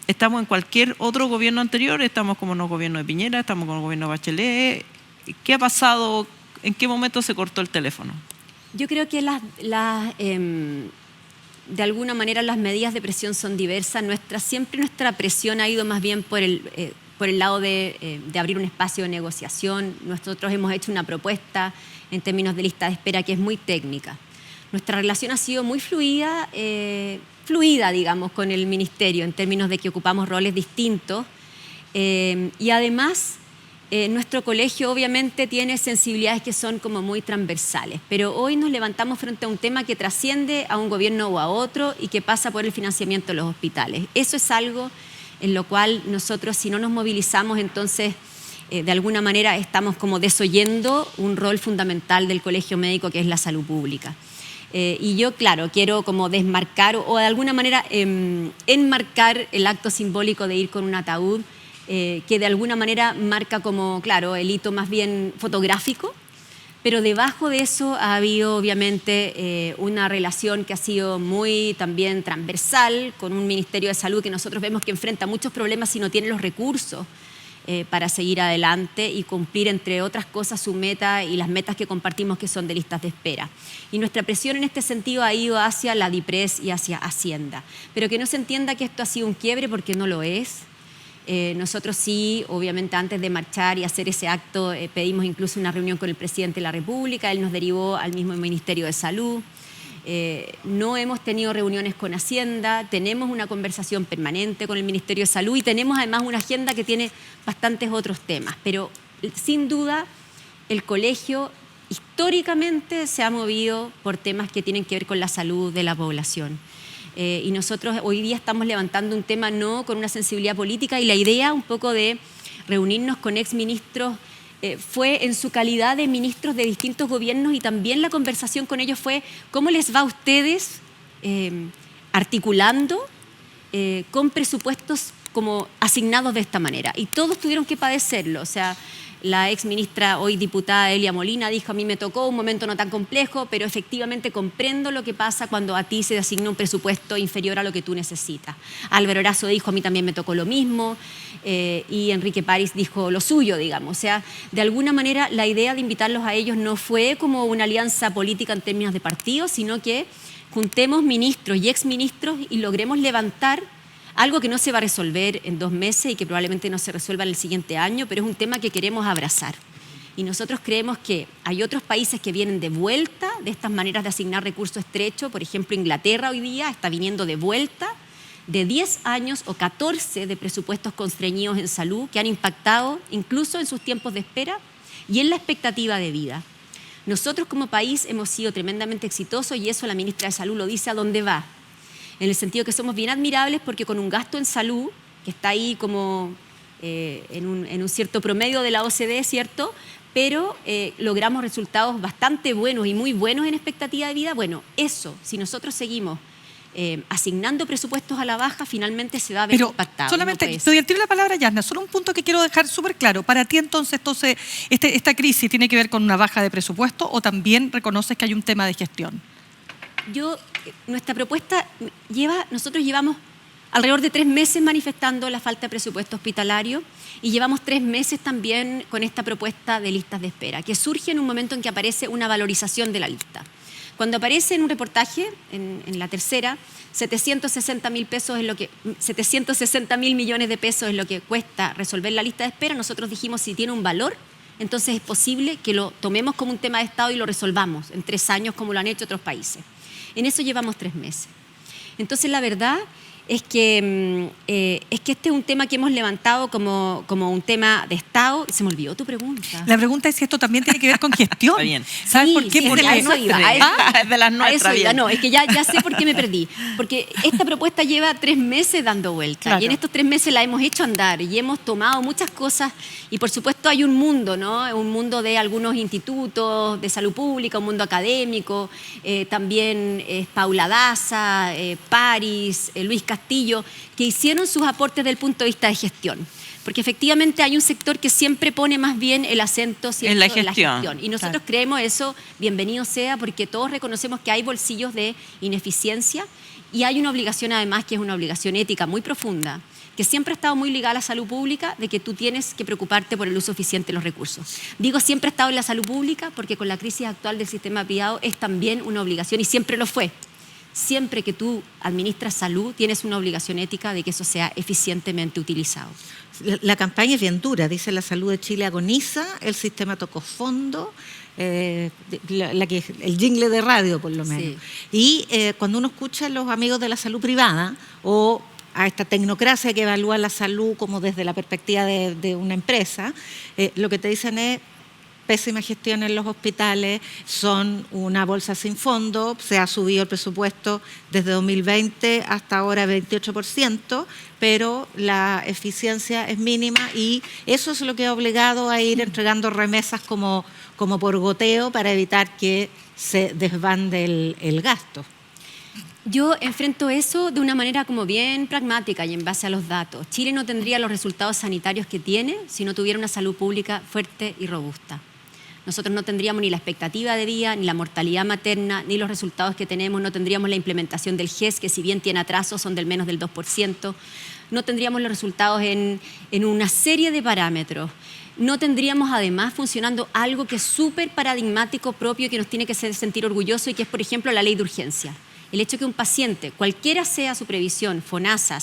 ¿Estamos en cualquier otro gobierno anterior? ¿Estamos como en los gobiernos de Piñera? ¿Estamos con el gobierno de Bachelet? ¿Qué ha pasado? ¿En qué momento se cortó el teléfono?
Yo creo que de alguna manera las medidas de presión son diversas. Siempre nuestra presión ha ido más bien por el lado de abrir un espacio de negociación. Nosotros hemos hecho una propuesta en términos de lista de espera que es muy técnica. Nuestra relación ha sido muy fluida, digamos, con el Ministerio, en términos de que ocupamos roles distintos. Y además, nuestro colegio obviamente tiene sensibilidades que son como muy transversales, pero hoy nos levantamos frente a un tema que trasciende a un gobierno o a otro y que pasa por el financiamiento de los hospitales. Eso es algo en lo cual nosotros, si no nos movilizamos, entonces de alguna manera estamos como desoyendo un rol fundamental del Colegio Médico, que es la salud pública. Y yo, claro, quiero como desmarcar o de alguna manera enmarcar el acto simbólico de ir con un ataúd, que de alguna manera marca como, claro, el hito más bien fotográfico, pero debajo de eso ha habido obviamente una relación que ha sido muy también transversal con un Ministerio de Salud que nosotros vemos que enfrenta muchos problemas si no tiene los recursos para seguir adelante y cumplir, entre otras cosas, su meta y las metas que compartimos, que son de listas de espera. Y nuestra presión en este sentido ha ido hacia la DIPRES y hacia Hacienda. Pero que no se entienda que esto ha sido un quiebre, porque no lo es. Nosotros sí, obviamente, antes de marchar y hacer ese acto, pedimos incluso una reunión con el presidente de la República. Él nos derivó al mismo Ministerio de Salud. No hemos tenido reuniones con Hacienda, tenemos una conversación permanente con el Ministerio de Salud y tenemos además una agenda que tiene bastantes otros temas. Pero sin duda el colegio históricamente se ha movido por temas que tienen que ver con la salud de la población. Y nosotros hoy día estamos levantando un tema no con una sensibilidad política, y la idea un poco de reunirnos con exministros fue en su calidad de ministros de distintos gobiernos, y también la conversación con ellos fue cómo les va a ustedes articulando con presupuestos como asignados de esta manera. Y todos tuvieron que padecerlo. O sea, la exministra, hoy diputada Elia Molina, dijo: a mí me tocó un momento no tan complejo, pero efectivamente comprendo lo que pasa cuando a ti se te asigna un presupuesto inferior a lo que tú necesitas. Álvaro Erazo dijo: a mí también me tocó lo mismo, y Enrique París dijo lo suyo, digamos. O sea, de alguna manera la idea de invitarlos a ellos no fue como una alianza política en términos de partidos, sino que juntemos ministros y exministros y logremos levantar algo que no se va a resolver en 2 meses y que probablemente no se resuelva en el siguiente año, pero es un tema que queremos abrazar. Y nosotros creemos que hay otros países que vienen de vuelta de estas maneras de asignar recursos estrechos. Por ejemplo, Inglaterra hoy día está viniendo de vuelta de 10 años o 14 de presupuestos constreñidos en salud que han impactado incluso en sus tiempos de espera y en la expectativa de vida. Nosotros como país hemos sido tremendamente exitosos y eso la ministra de Salud lo dice a dónde va. En el sentido que somos bien admirables porque con un gasto en salud, que está ahí como en un cierto promedio de la OCDE, ¿cierto?, pero logramos resultados bastante buenos y muy buenos en expectativa de vida. Bueno, eso, si nosotros seguimos asignando presupuestos a la baja, finalmente se va a ver impactado.
Solamente, te doy al tiro la palabra, Yasna, solo un punto que quiero dejar súper claro. Para ti, entonces, ¿esta crisis tiene que ver con una baja de presupuesto o también reconoces que hay un tema de gestión?
Nuestra propuesta nosotros llevamos alrededor de 3 meses manifestando la falta de presupuesto hospitalario y llevamos 3 meses también con esta propuesta de listas de espera, que surge en un momento en que aparece una valorización de la lista. Cuando aparece en un reportaje, en la tercera, 760 mil millones de pesos es lo que cuesta resolver la lista de espera, nosotros dijimos si tiene un valor, entonces es posible que lo tomemos como un tema de Estado y lo resolvamos en 3 años como lo han hecho otros países. En eso llevamos 3 meses. Entonces la verdad es que este es un tema que hemos levantado como un tema de Estado. Se me olvidó tu pregunta.
La pregunta es si esto también tiene que ver con gestión.
Está bien.
¿Sabes por qué?
Sí,
Porque
es
de las nuestras.
Bien. No, es que ya sé por qué me perdí. Porque esta propuesta lleva 3 meses dando vuelta.
Claro.
Y en estos 3 meses la hemos hecho andar y hemos tomado muchas cosas. Y por supuesto hay un mundo, ¿no? Un mundo de algunos institutos de salud pública, un mundo académico. También Paula Daza, Paris, Luis Castillo, que hicieron sus aportes desde el punto de vista de gestión. Porque efectivamente hay un sector que siempre pone más bien el acento
en la gestión.
Y nosotros creemos eso, bienvenido sea, porque todos reconocemos que hay bolsillos de ineficiencia y hay una obligación además que es una obligación ética muy profunda, que siempre ha estado muy ligada a la salud pública, de que tú tienes que preocuparte por el uso eficiente de los recursos. Digo siempre ha estado en la salud pública porque con la crisis actual del sistema privado es también una obligación y siempre lo fue. Siempre que tú administras salud, tienes una obligación ética de que eso sea eficientemente utilizado.
La campaña es bien dura, dice la salud de Chile agoniza, el sistema tocó fondo, el jingle de radio por lo menos. Sí. Y cuando uno escucha a los amigos de la salud privada o a esta tecnocracia que evalúa la salud como desde la perspectiva de una empresa, lo que te dicen es pésima gestión en los hospitales, son una bolsa sin fondo, se ha subido el presupuesto desde 2020 hasta ahora 28%, pero la eficiencia es mínima y eso es lo que ha obligado a ir entregando remesas como por goteo para evitar que se desbande el gasto.
Yo enfrento eso de una manera como bien pragmática y en base a los datos. Chile no tendría los resultados sanitarios que tiene si no tuviera una salud pública fuerte y robusta. Nosotros no tendríamos ni la expectativa de vida, ni la mortalidad materna, ni los resultados que tenemos, no tendríamos la implementación del GES, que si bien tiene atrasos son del menos del 2%, no tendríamos los resultados en una serie de parámetros. No tendríamos además funcionando algo que es súper paradigmático propio y que nos tiene que hacer sentir orgullosos y que es, por ejemplo, la ley de urgencia. El hecho que un paciente, cualquiera sea su previsión, FONASA,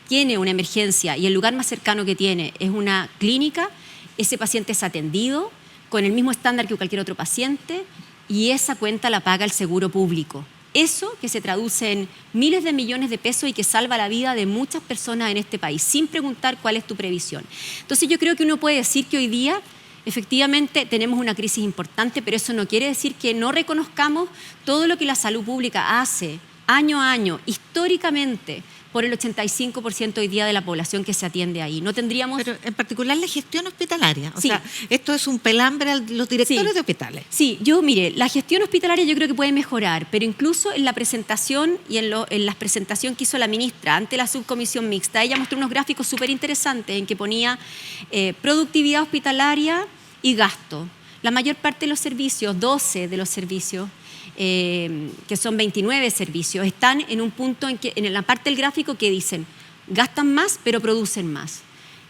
tiene una emergencia y el lugar más cercano que tiene es una clínica, ese paciente es atendido con el mismo estándar que cualquier otro paciente y esa cuenta la paga el seguro público. Eso que se traduce en miles de millones de pesos y que salva la vida de muchas personas en este país, sin preguntar cuál es tu previsión. Entonces yo creo que uno puede decir que hoy día efectivamente tenemos una crisis importante, pero eso no quiere decir que no reconozcamos todo lo que la salud pública hace año a año, históricamente, por el 85% hoy día de la población que se atiende ahí. No tendríamos...
Pero en particular la gestión hospitalaria. O sea, esto es un pelambre a los directores de hospitales.
Sí, mire, la gestión hospitalaria yo creo que puede mejorar, pero incluso en la presentación y en la presentación que hizo la ministra ante la subcomisión mixta, ella mostró unos gráficos súper interesantes en que ponía productividad hospitalaria y gasto. La mayor parte de los servicios, 12 de los servicios, que son 29 servicios, están en un punto en la parte del gráfico que dicen gastan más pero producen más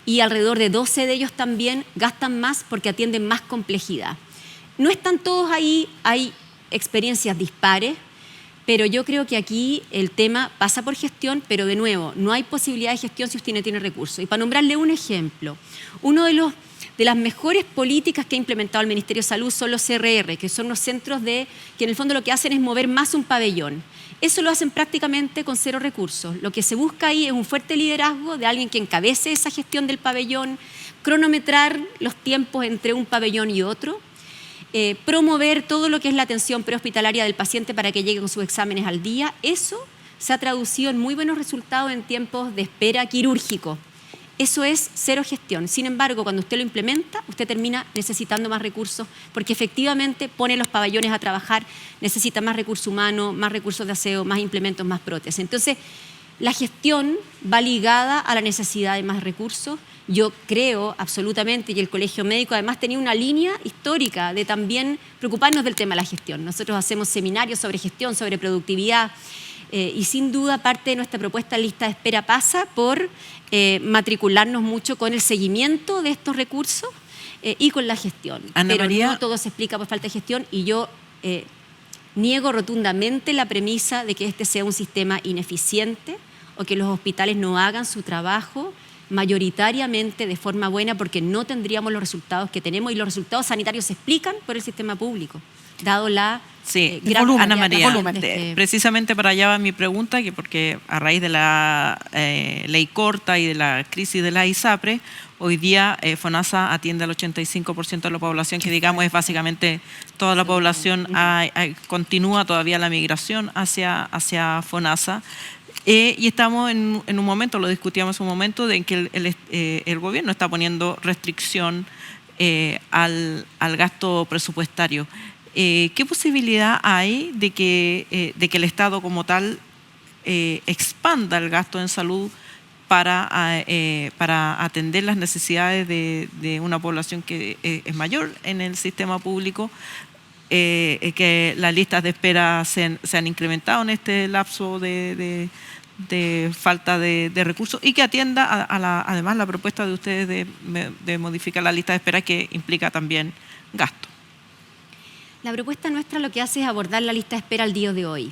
y alrededor de 12 de ellos también gastan más porque atienden más complejidad. No están todos ahí, hay experiencias dispares, pero yo creo que aquí el tema pasa por gestión, pero de nuevo, no hay posibilidad de gestión si usted no tiene recursos. Y para nombrarle un ejemplo, uno de los de las mejores políticas que ha implementado el Ministerio de Salud son los CRR, que son los centros que en el fondo lo que hacen es mover más un pabellón. Eso lo hacen prácticamente con 0 recursos. Lo que se busca ahí es un fuerte liderazgo de alguien que encabece esa gestión del pabellón, cronometrar los tiempos entre un pabellón y otro, promover todo lo que es la atención prehospitalaria del paciente para que llegue con sus exámenes al día. Eso se ha traducido en muy buenos resultados en tiempos de espera quirúrgico. Eso es 0 gestión. Sin embargo, cuando usted lo implementa, usted termina necesitando más recursos porque efectivamente pone los pabellones a trabajar, necesita más recursos humanos, más recursos de aseo, más implementos, más prótesis. Entonces, la gestión va ligada a la necesidad de más recursos. Yo creo absolutamente, y el Colegio Médico además tenía una línea histórica de también preocuparnos del tema de la gestión. Nosotros hacemos seminarios sobre gestión, sobre productividad, y sin duda parte de nuestra propuesta en lista de espera pasa por matricularnos mucho con el seguimiento de estos recursos y con la gestión. Pero no todo se explica por falta de gestión y yo niego rotundamente la premisa de que este sea un sistema ineficiente o que los hospitales no hagan su trabajo mayoritariamente de forma buena porque no tendríamos los resultados que tenemos y los resultados sanitarios se explican por el sistema público, dado la gran
volumen, Ana María, precisamente para allá va mi pregunta, que porque a raíz de la ley corta y de la crisis de la ISAPRE, hoy día FONASA atiende al 85% de la población, que digamos es básicamente toda la población, continúa todavía la migración hacia FONASA. Y estamos en un momento, lo discutíamos en un momento, en que el gobierno está poniendo restricción al gasto presupuestario. ¿Qué posibilidad hay de que el Estado como tal expanda el gasto en salud para atender las necesidades de una población que es mayor en el sistema público? Que las listas de espera se han incrementado en este lapso de falta de recursos y que atienda además la propuesta de ustedes de modificar la lista de espera, que implica también gasto.
La propuesta nuestra lo que hace es abordar la lista de espera al día de hoy,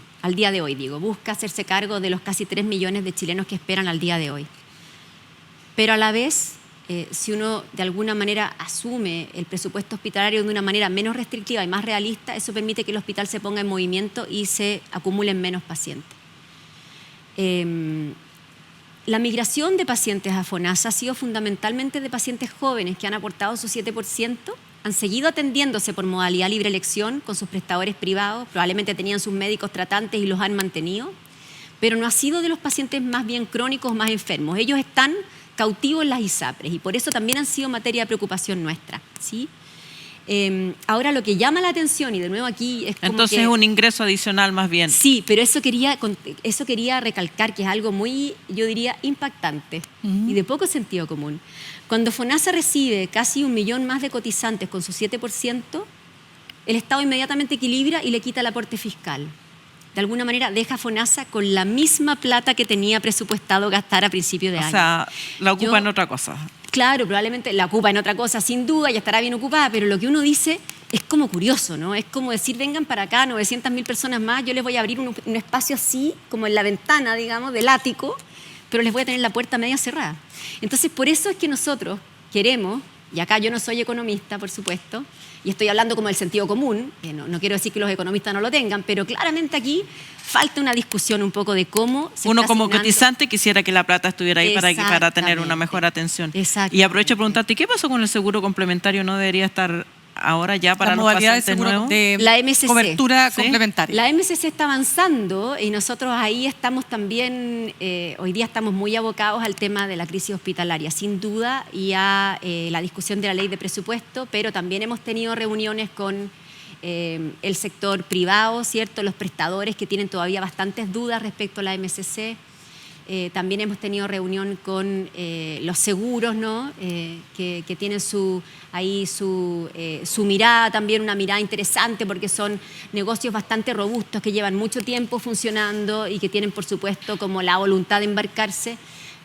busca hacerse cargo de los casi 3 millones de chilenos que esperan al día de hoy. Pero a la vez, si uno de alguna manera asume el presupuesto hospitalario de una manera menos restrictiva y más realista, eso permite que el hospital se ponga en movimiento y se acumulen menos pacientes. La migración de pacientes a FONASA ha sido fundamentalmente de pacientes jóvenes que han aportado su 7%, han seguido atendiéndose por modalidad libre elección con sus prestadores privados, probablemente tenían sus médicos tratantes y los han mantenido, pero no ha sido de los pacientes más bien crónicos o más enfermos. Ellos están cautivos en las ISAPRES y por eso también han sido materia de preocupación nuestra, ¿sí? Ahora lo que llama la atención, y de nuevo aquí es como
entonces es un ingreso adicional más bien.
Sí, pero eso quería recalcar que es algo muy, yo diría, impactante y de poco sentido común. Cuando FONASA recibe casi 1 millón más de cotizantes con su 7%, el Estado inmediatamente equilibra y le quita el aporte fiscal. De alguna manera deja a FONASA con la misma plata que tenía presupuestado gastar a principio de año.
O sea, la ocupa en otra cosa.
Claro, probablemente la ocupa en otra cosa, sin duda, ya estará bien ocupada, pero lo que uno dice es como curioso, ¿no? Es como decir, vengan para acá, 900.000 personas más, yo les voy a abrir un espacio así, como en la ventana, digamos, del ático, pero les voy a tener la puerta media cerrada. Entonces, por eso es que nosotros queremos, y acá yo no soy economista, por supuesto, y estoy hablando como del sentido común, no quiero decir que los economistas no lo tengan, pero claramente aquí falta una discusión un poco de cómo se
uno
está
como
asignando.
Cotizante quisiera que la plata estuviera ahí para tener una mejor atención. Y aprovecho de preguntarte, ¿qué pasó con el seguro complementario? ¿No debería estar ahora ya para los pacientes nuevos?
La MSC,
cobertura complementaria.
La MSC está avanzando y nosotros ahí estamos también, hoy día estamos muy abocados al tema de la crisis hospitalaria, sin duda, y a la discusión de la ley de presupuesto, pero también hemos tenido reuniones con el sector privado, ¿cierto? Los prestadores que tienen todavía bastantes dudas respecto a la MSC. También hemos tenido reunión con los seguros, ¿no? Que tienen su mirada, también una mirada interesante porque son negocios bastante robustos que llevan mucho tiempo funcionando y que tienen, por supuesto, como la voluntad de embarcarse.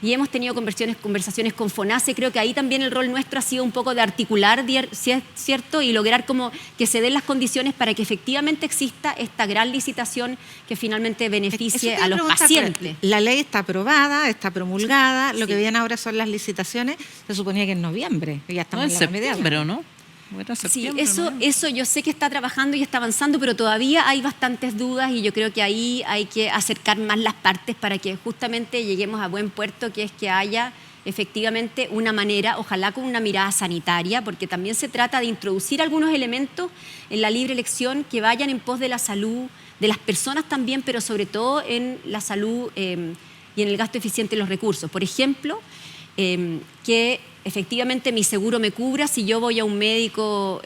y hemos tenido conversaciones con FONASE. Creo que ahí también el rol nuestro ha sido un poco de articular, si es cierto, y lograr como que se den las condiciones para que efectivamente exista esta gran licitación que finalmente beneficie a los pacientes.
La ley está aprobada, está promulgada, lo que viene ahora son las licitaciones, se suponía que en noviembre, ya estamos en
septiembre, ¿o no?
Sí, eso yo sé que está trabajando y está avanzando, pero todavía hay bastantes dudas y yo creo que ahí hay que acercar más las partes para que justamente lleguemos a buen puerto, que es que haya efectivamente una manera, ojalá con una mirada sanitaria, porque también se trata de introducir algunos elementos en la libre elección que vayan en pos de la salud, de las personas también, pero sobre todo en la salud y en el gasto eficiente de los recursos. Por ejemplo, que efectivamente mi seguro me cubra si yo voy a un médico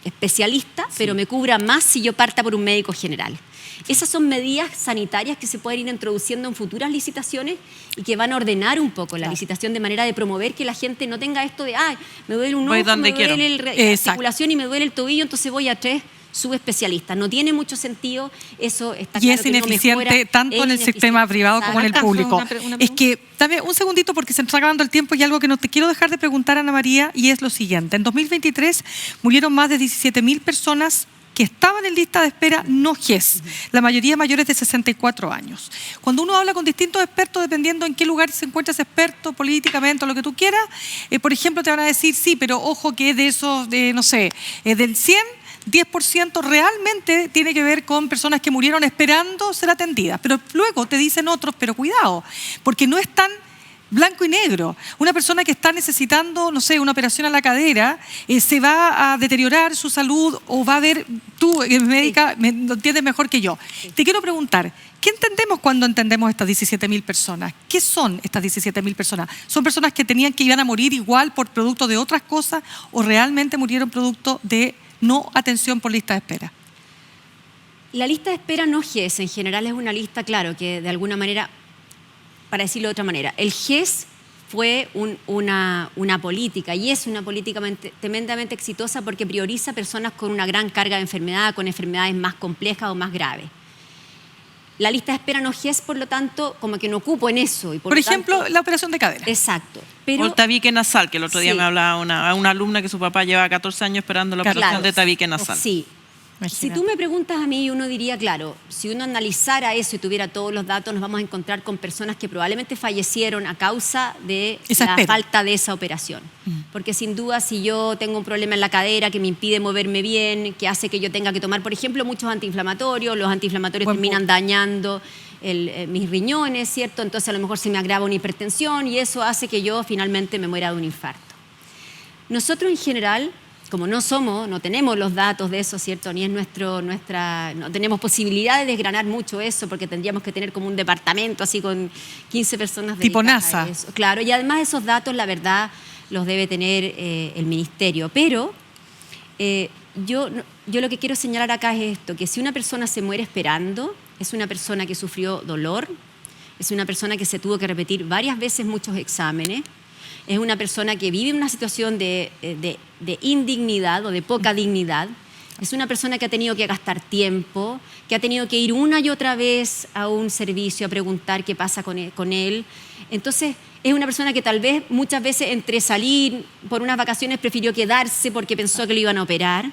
especialista, pero me cubra más si yo parta por un médico general. Esas son medidas sanitarias que se pueden ir introduciendo en futuras licitaciones y que van a ordenar un poco la licitación de manera de promover que la gente no tenga esto de, ay, me duele un ojo, me duele la articulación y me duele el tobillo, entonces voy a 3 subespecialistas. No tiene mucho sentido, eso está claro.
Y es ineficiente tanto en el sistema privado como en el público. Es que, dame un segundito porque se nos está acabando el tiempo y algo que no te quiero dejar de preguntar, Ana María, y es lo siguiente. En 2023 murieron más de 17.000 personas que estaban en lista de espera no GES, la mayoría mayores de 64 años. Cuando uno habla con distintos expertos, dependiendo en qué lugar se encuentra ese experto, políticamente o lo que tú quieras, por ejemplo, te van a decir, sí, pero ojo que de esos, no sé, del 100, 10% realmente tiene que ver con personas que murieron esperando ser atendidas. Pero luego te dicen otros, pero cuidado, porque no es tan blanco y negro. Una persona que está necesitando, no sé, una operación a la cadera, se va a deteriorar su salud o va a ver, tú, médica, lo entiendes mejor que yo. Te quiero preguntar, ¿qué entendemos cuando entendemos estas 17.000 personas? ¿Qué son estas 17.000 personas? ¿Son personas que tenían que iban a morir igual por producto de otras cosas o realmente murieron producto de no atención por lista de espera?
La lista de espera no GES en general es una lista, claro, que de alguna manera, para decirlo de otra manera, el GES fue una política y es una política tremendamente exitosa porque prioriza personas con una gran carga de enfermedad, con enfermedades más complejas o más graves. La lista de espera no GES, por lo tanto, como que no ocupo en eso. Y por
ejemplo,
tanto,
la operación de cadera.
Exacto.
O el tabique nasal, que el otro día me hablaba una alumna que su papá lleva 14 años esperando la operación de tabique nasal.
Sí. Si tú me preguntas a mí, uno diría, claro, si uno analizara eso y tuviera todos los datos, nos vamos a encontrar con personas que probablemente fallecieron a causa de la falta de esa operación. Porque sin duda, si yo tengo un problema en la cadera que me impide moverme bien, que hace que yo tenga que tomar, por ejemplo, muchos antiinflamatorios, los antiinflamatorios terminan dañando mis riñones, ¿cierto? Entonces a lo mejor se me agrava una hipertensión y eso hace que yo finalmente me muera de un infarto. Nosotros en general, como no tenemos los datos de eso, ¿cierto? Ni es no tenemos posibilidad de desgranar mucho eso porque tendríamos que tener como un departamento así con 15 personas
tipo NASA.
Eso. Claro, y además esos datos, la verdad, los debe tener el ministerio. Pero yo lo que quiero señalar acá es esto, que si una persona se muere esperando, es una persona que sufrió dolor, es una persona que se tuvo que repetir varias veces muchos exámenes, es una persona que vive una situación de indignidad o de poca dignidad, es una persona que ha tenido que gastar tiempo, que ha tenido que ir una y otra vez a un servicio a preguntar qué pasa con él. Entonces, es una persona que tal vez muchas veces entre salir por unas vacaciones prefirió quedarse porque pensó que lo iban a operar.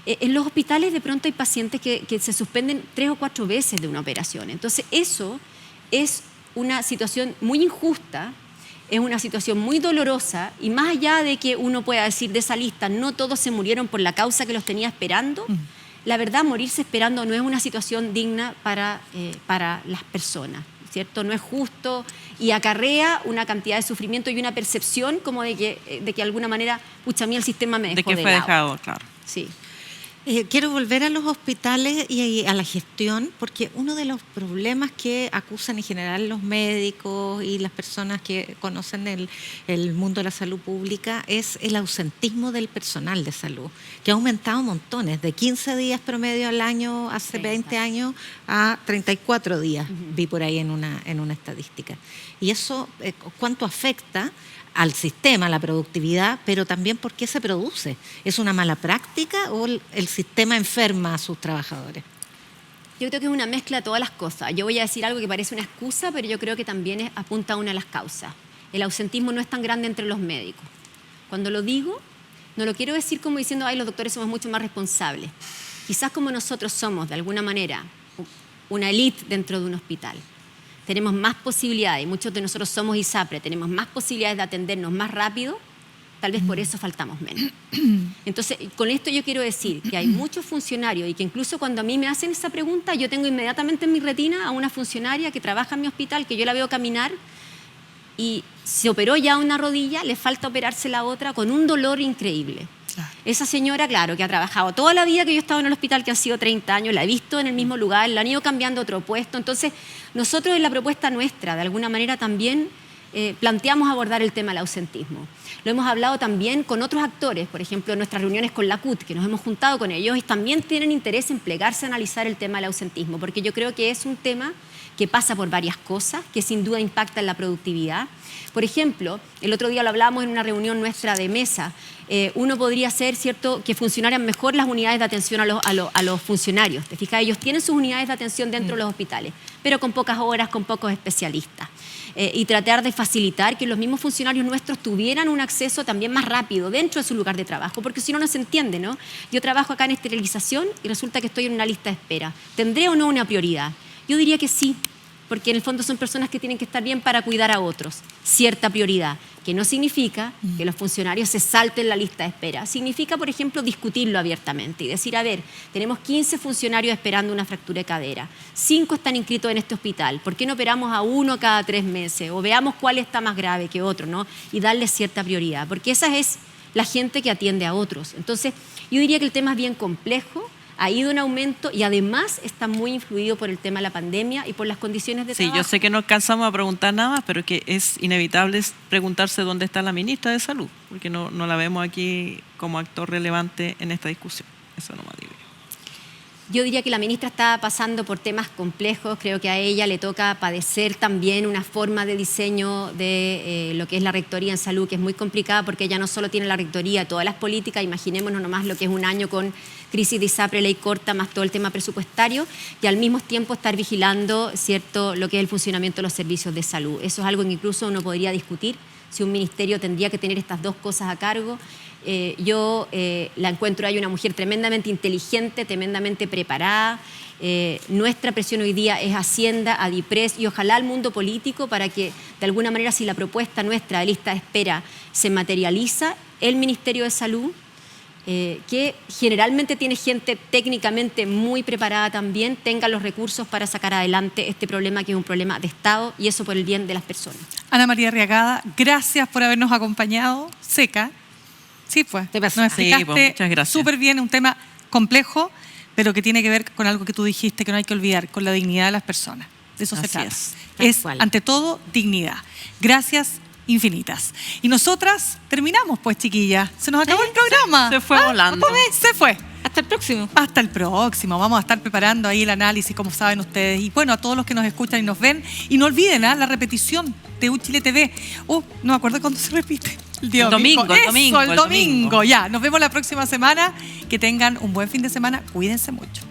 En los hospitales de pronto hay pacientes que se suspenden 3 o 4 veces de una operación. Entonces, eso es una situación muy injusta, es una situación muy dolorosa y más allá de que uno pueda decir de esa lista no todos se murieron por la causa que los tenía esperando, la verdad morirse esperando no es una situación digna para las personas, ¿cierto? No es justo y acarrea una cantidad de sufrimiento y una percepción como de que de alguna manera, pucha, a mí el sistema me dejó de lado.
Dejado, claro.
Sí.
Quiero volver a los hospitales y a la gestión, porque uno de los problemas que acusan en general los médicos y las personas que conocen el mundo de la salud pública es el ausentismo del personal de salud, que ha aumentado montones, de 15 días promedio al año hace 20 años a 34 días, vi por ahí en una estadística. Y eso, ¿cuánto afecta al sistema, a la productividad, pero también por qué se produce? ¿Es una mala práctica o el sistema enferma a sus trabajadores?
Yo creo que es una mezcla de todas las cosas. Yo voy a decir algo que parece una excusa, pero yo creo que también apunta a una de las causas. El ausentismo no es tan grande entre los médicos. Cuando lo digo, no lo quiero decir como diciendo, ay, los doctores somos mucho más responsables. Quizás como nosotros somos, de alguna manera, una élite dentro de un hospital, tenemos más posibilidades, muchos de nosotros somos ISAPRE, tenemos más posibilidades de atendernos más rápido, tal vez por eso faltamos menos. Entonces, con esto yo quiero decir que hay muchos funcionarios y que incluso cuando a mí me hacen esa pregunta, yo tengo inmediatamente en mi retina a una funcionaria que trabaja en mi hospital, que yo la veo caminar y se operó ya una rodilla, le falta operarse la otra con un dolor increíble. Claro. Esa señora, claro, que ha trabajado toda la vida que yo he estado en el hospital, que han sido 30 años, la he visto en el mismo lugar, la han ido cambiando a otro puesto. Entonces, nosotros en la propuesta nuestra, de alguna manera también planteamos abordar el tema del ausentismo. Lo hemos hablado también con otros actores, por ejemplo, en nuestras reuniones con la CUT, que nos hemos juntado con ellos y también tienen interés en plegarse a analizar el tema del ausentismo, porque yo creo que es un tema que pasa por varias cosas, que sin duda impacta en la productividad. Por ejemplo, el otro día lo hablábamos en una reunión nuestra de mesa, uno podría ser, ¿cierto?, que funcionaran mejor las unidades de atención a los funcionarios. ¿Te fijas? Ellos tienen sus unidades de atención dentro de los hospitales, pero con pocas horas, con pocos especialistas. Y tratar de facilitar que los mismos funcionarios nuestros tuvieran un acceso también más rápido dentro de su lugar de trabajo, porque si no, no se entiende, ¿no? Yo trabajo acá en esterilización y resulta que estoy en una lista de espera. ¿Tendré o no una prioridad? Yo diría que sí, porque en el fondo son personas que tienen que estar bien para cuidar a otros. Cierta prioridad, que no significa que los funcionarios se salten la lista de espera. Significa, por ejemplo, discutirlo abiertamente y decir, a ver, tenemos 15 funcionarios esperando una fractura de cadera, 5 están inscritos en este hospital, ¿por qué no operamos a uno cada 3 meses? O veamos cuál está más grave que otro, ¿no? Y darle cierta prioridad, porque esa es la gente que atiende a otros. Entonces, yo diría que el tema es bien complejo, ha ido en aumento y además está muy influido por el tema de la pandemia y por las condiciones de trabajo.
Sí, yo sé que no alcanzamos a preguntar nada más, pero que es inevitable preguntarse dónde está la ministra de Salud, porque no la vemos aquí como actor relevante en esta discusión. Eso no me digo.
Yo diría que la ministra está pasando por temas complejos, creo que a ella le toca padecer también una forma de diseño de lo que es la rectoría en salud, que es muy complicada porque ella no solo tiene la rectoría, todas las políticas, imaginémonos nomás lo que es un año con crisis de ISAPRE, ley corta, más todo el tema presupuestario, y al mismo tiempo estar vigilando, ¿cierto?, lo que es el funcionamiento de los servicios de salud. Eso es algo que incluso uno podría discutir si un ministerio tendría que tener estas dos cosas a cargo. Yo la encuentro ahí una mujer tremendamente inteligente, tremendamente preparada. Nuestra presión hoy día es Hacienda, Adipres y ojalá el mundo político para que de alguna manera, si la propuesta nuestra de lista de espera se materializa, el Ministerio de Salud, que generalmente tiene gente técnicamente muy preparada también, tenga los recursos para sacar adelante este problema que es un problema de Estado y eso por el bien de las personas.
Ana María Arriagada, gracias por habernos acompañado. Seca. Sí, pues. Nos explicaste súper bien un tema complejo, pero que tiene que ver con algo que tú dijiste que no hay que olvidar, con la dignidad de las personas. De eso se trata. Es, ante todo, dignidad. Gracias infinitas. Y nosotras terminamos, pues, chiquillas. Se nos acabó el programa.
Se fue volando.
Se fue.
Hasta el próximo.
Hasta el próximo. Vamos a estar preparando ahí el análisis, como saben ustedes. Y bueno, a todos los que nos escuchan y nos ven. Y no olviden la repetición de Uchile TV. No me acuerdo cuándo se repite. El domingo. Ya, nos vemos la próxima semana. Que tengan un buen fin de semana. Cuídense mucho.